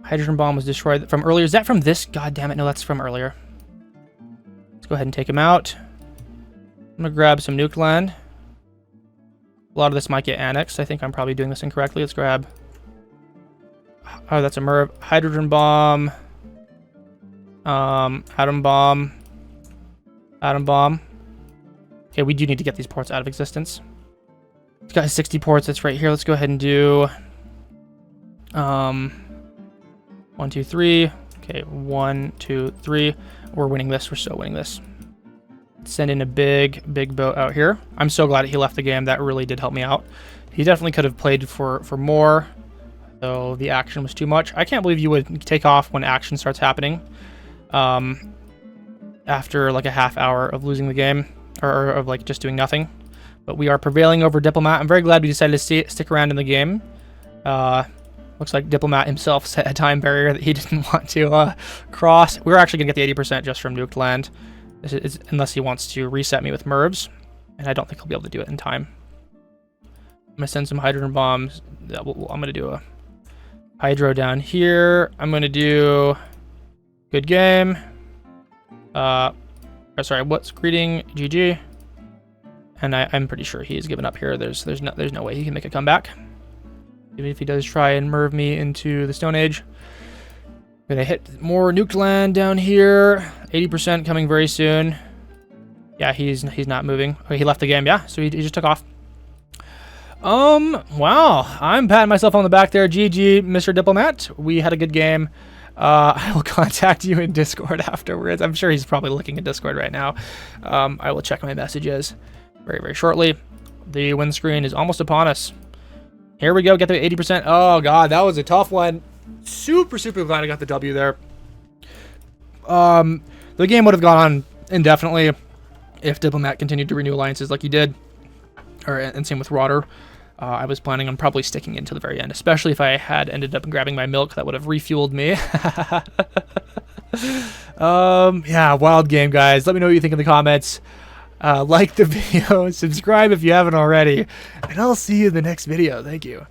Hydrogen bomb was destroyed from earlier. Is that from this? God damn it. No, that's from earlier. Let's go ahead and take him out. I'm going to grab some nuke land. A lot of this might get annexed. I think I'm probably doing this incorrectly. Let's grab... Oh, that's a MIRV. Hydrogen bomb. Atom bomb. Atom bomb. Okay, we do need to get these ports out of existence. This guy has 60 ports. That's right here. Let's go ahead and do... 1, 2, 3. Okay, 1, 2, 3. We're winning this. We're so winning this. Send in a big boat out here. I'm so glad he left the game. That really did help me out. He definitely could have played for more, though the action was too much. I can't believe you would take off when action starts happening. After like a half hour of losing the game, or of like just doing nothing. But we are prevailing over Diplomat. I'm very glad we decided to stick around in the game. Looks like Diplomat himself set a time barrier that he didn't want to cross. We're actually going to get the 80% just from nuked land. This is, unless he wants to reset me with MIRVs. And I don't think he'll be able to do it in time. I'm going to send some hydrogen bombs. I'm going to do a hydro down here. I'm going to do... Good game. Sorry, what's greeting? GG. And I'm pretty sure he's given up here. There's no way he can make a comeback. Even if he does try and MIRV me into the Stone Age. Gonna hit more nuked land down here. 80% coming very soon. Yeah, he's not moving. Okay, he left the game. Yeah, so he just took off. Wow. I'm patting myself on the back there. GG, Mr. Diplomat. We had a good game. I will contact you in Discord afterwards. I'm sure he's probably looking at Discord right now. I will check my messages very, very shortly. The win screen is almost upon us. Here we go. Get the 80%. Oh, God. That was a tough one. Super glad I got the W there. The game would have gone on indefinitely if Diplomat continued to renew alliances like he did. And same with Rotter. I was planning on probably sticking into the very end, especially if I had ended up grabbing my milk. That would have refueled me. Yeah, wild game, guys. Let me know what you think in the comments. Like the video, subscribe if you haven't already, and I'll see you in the next video. Thank you.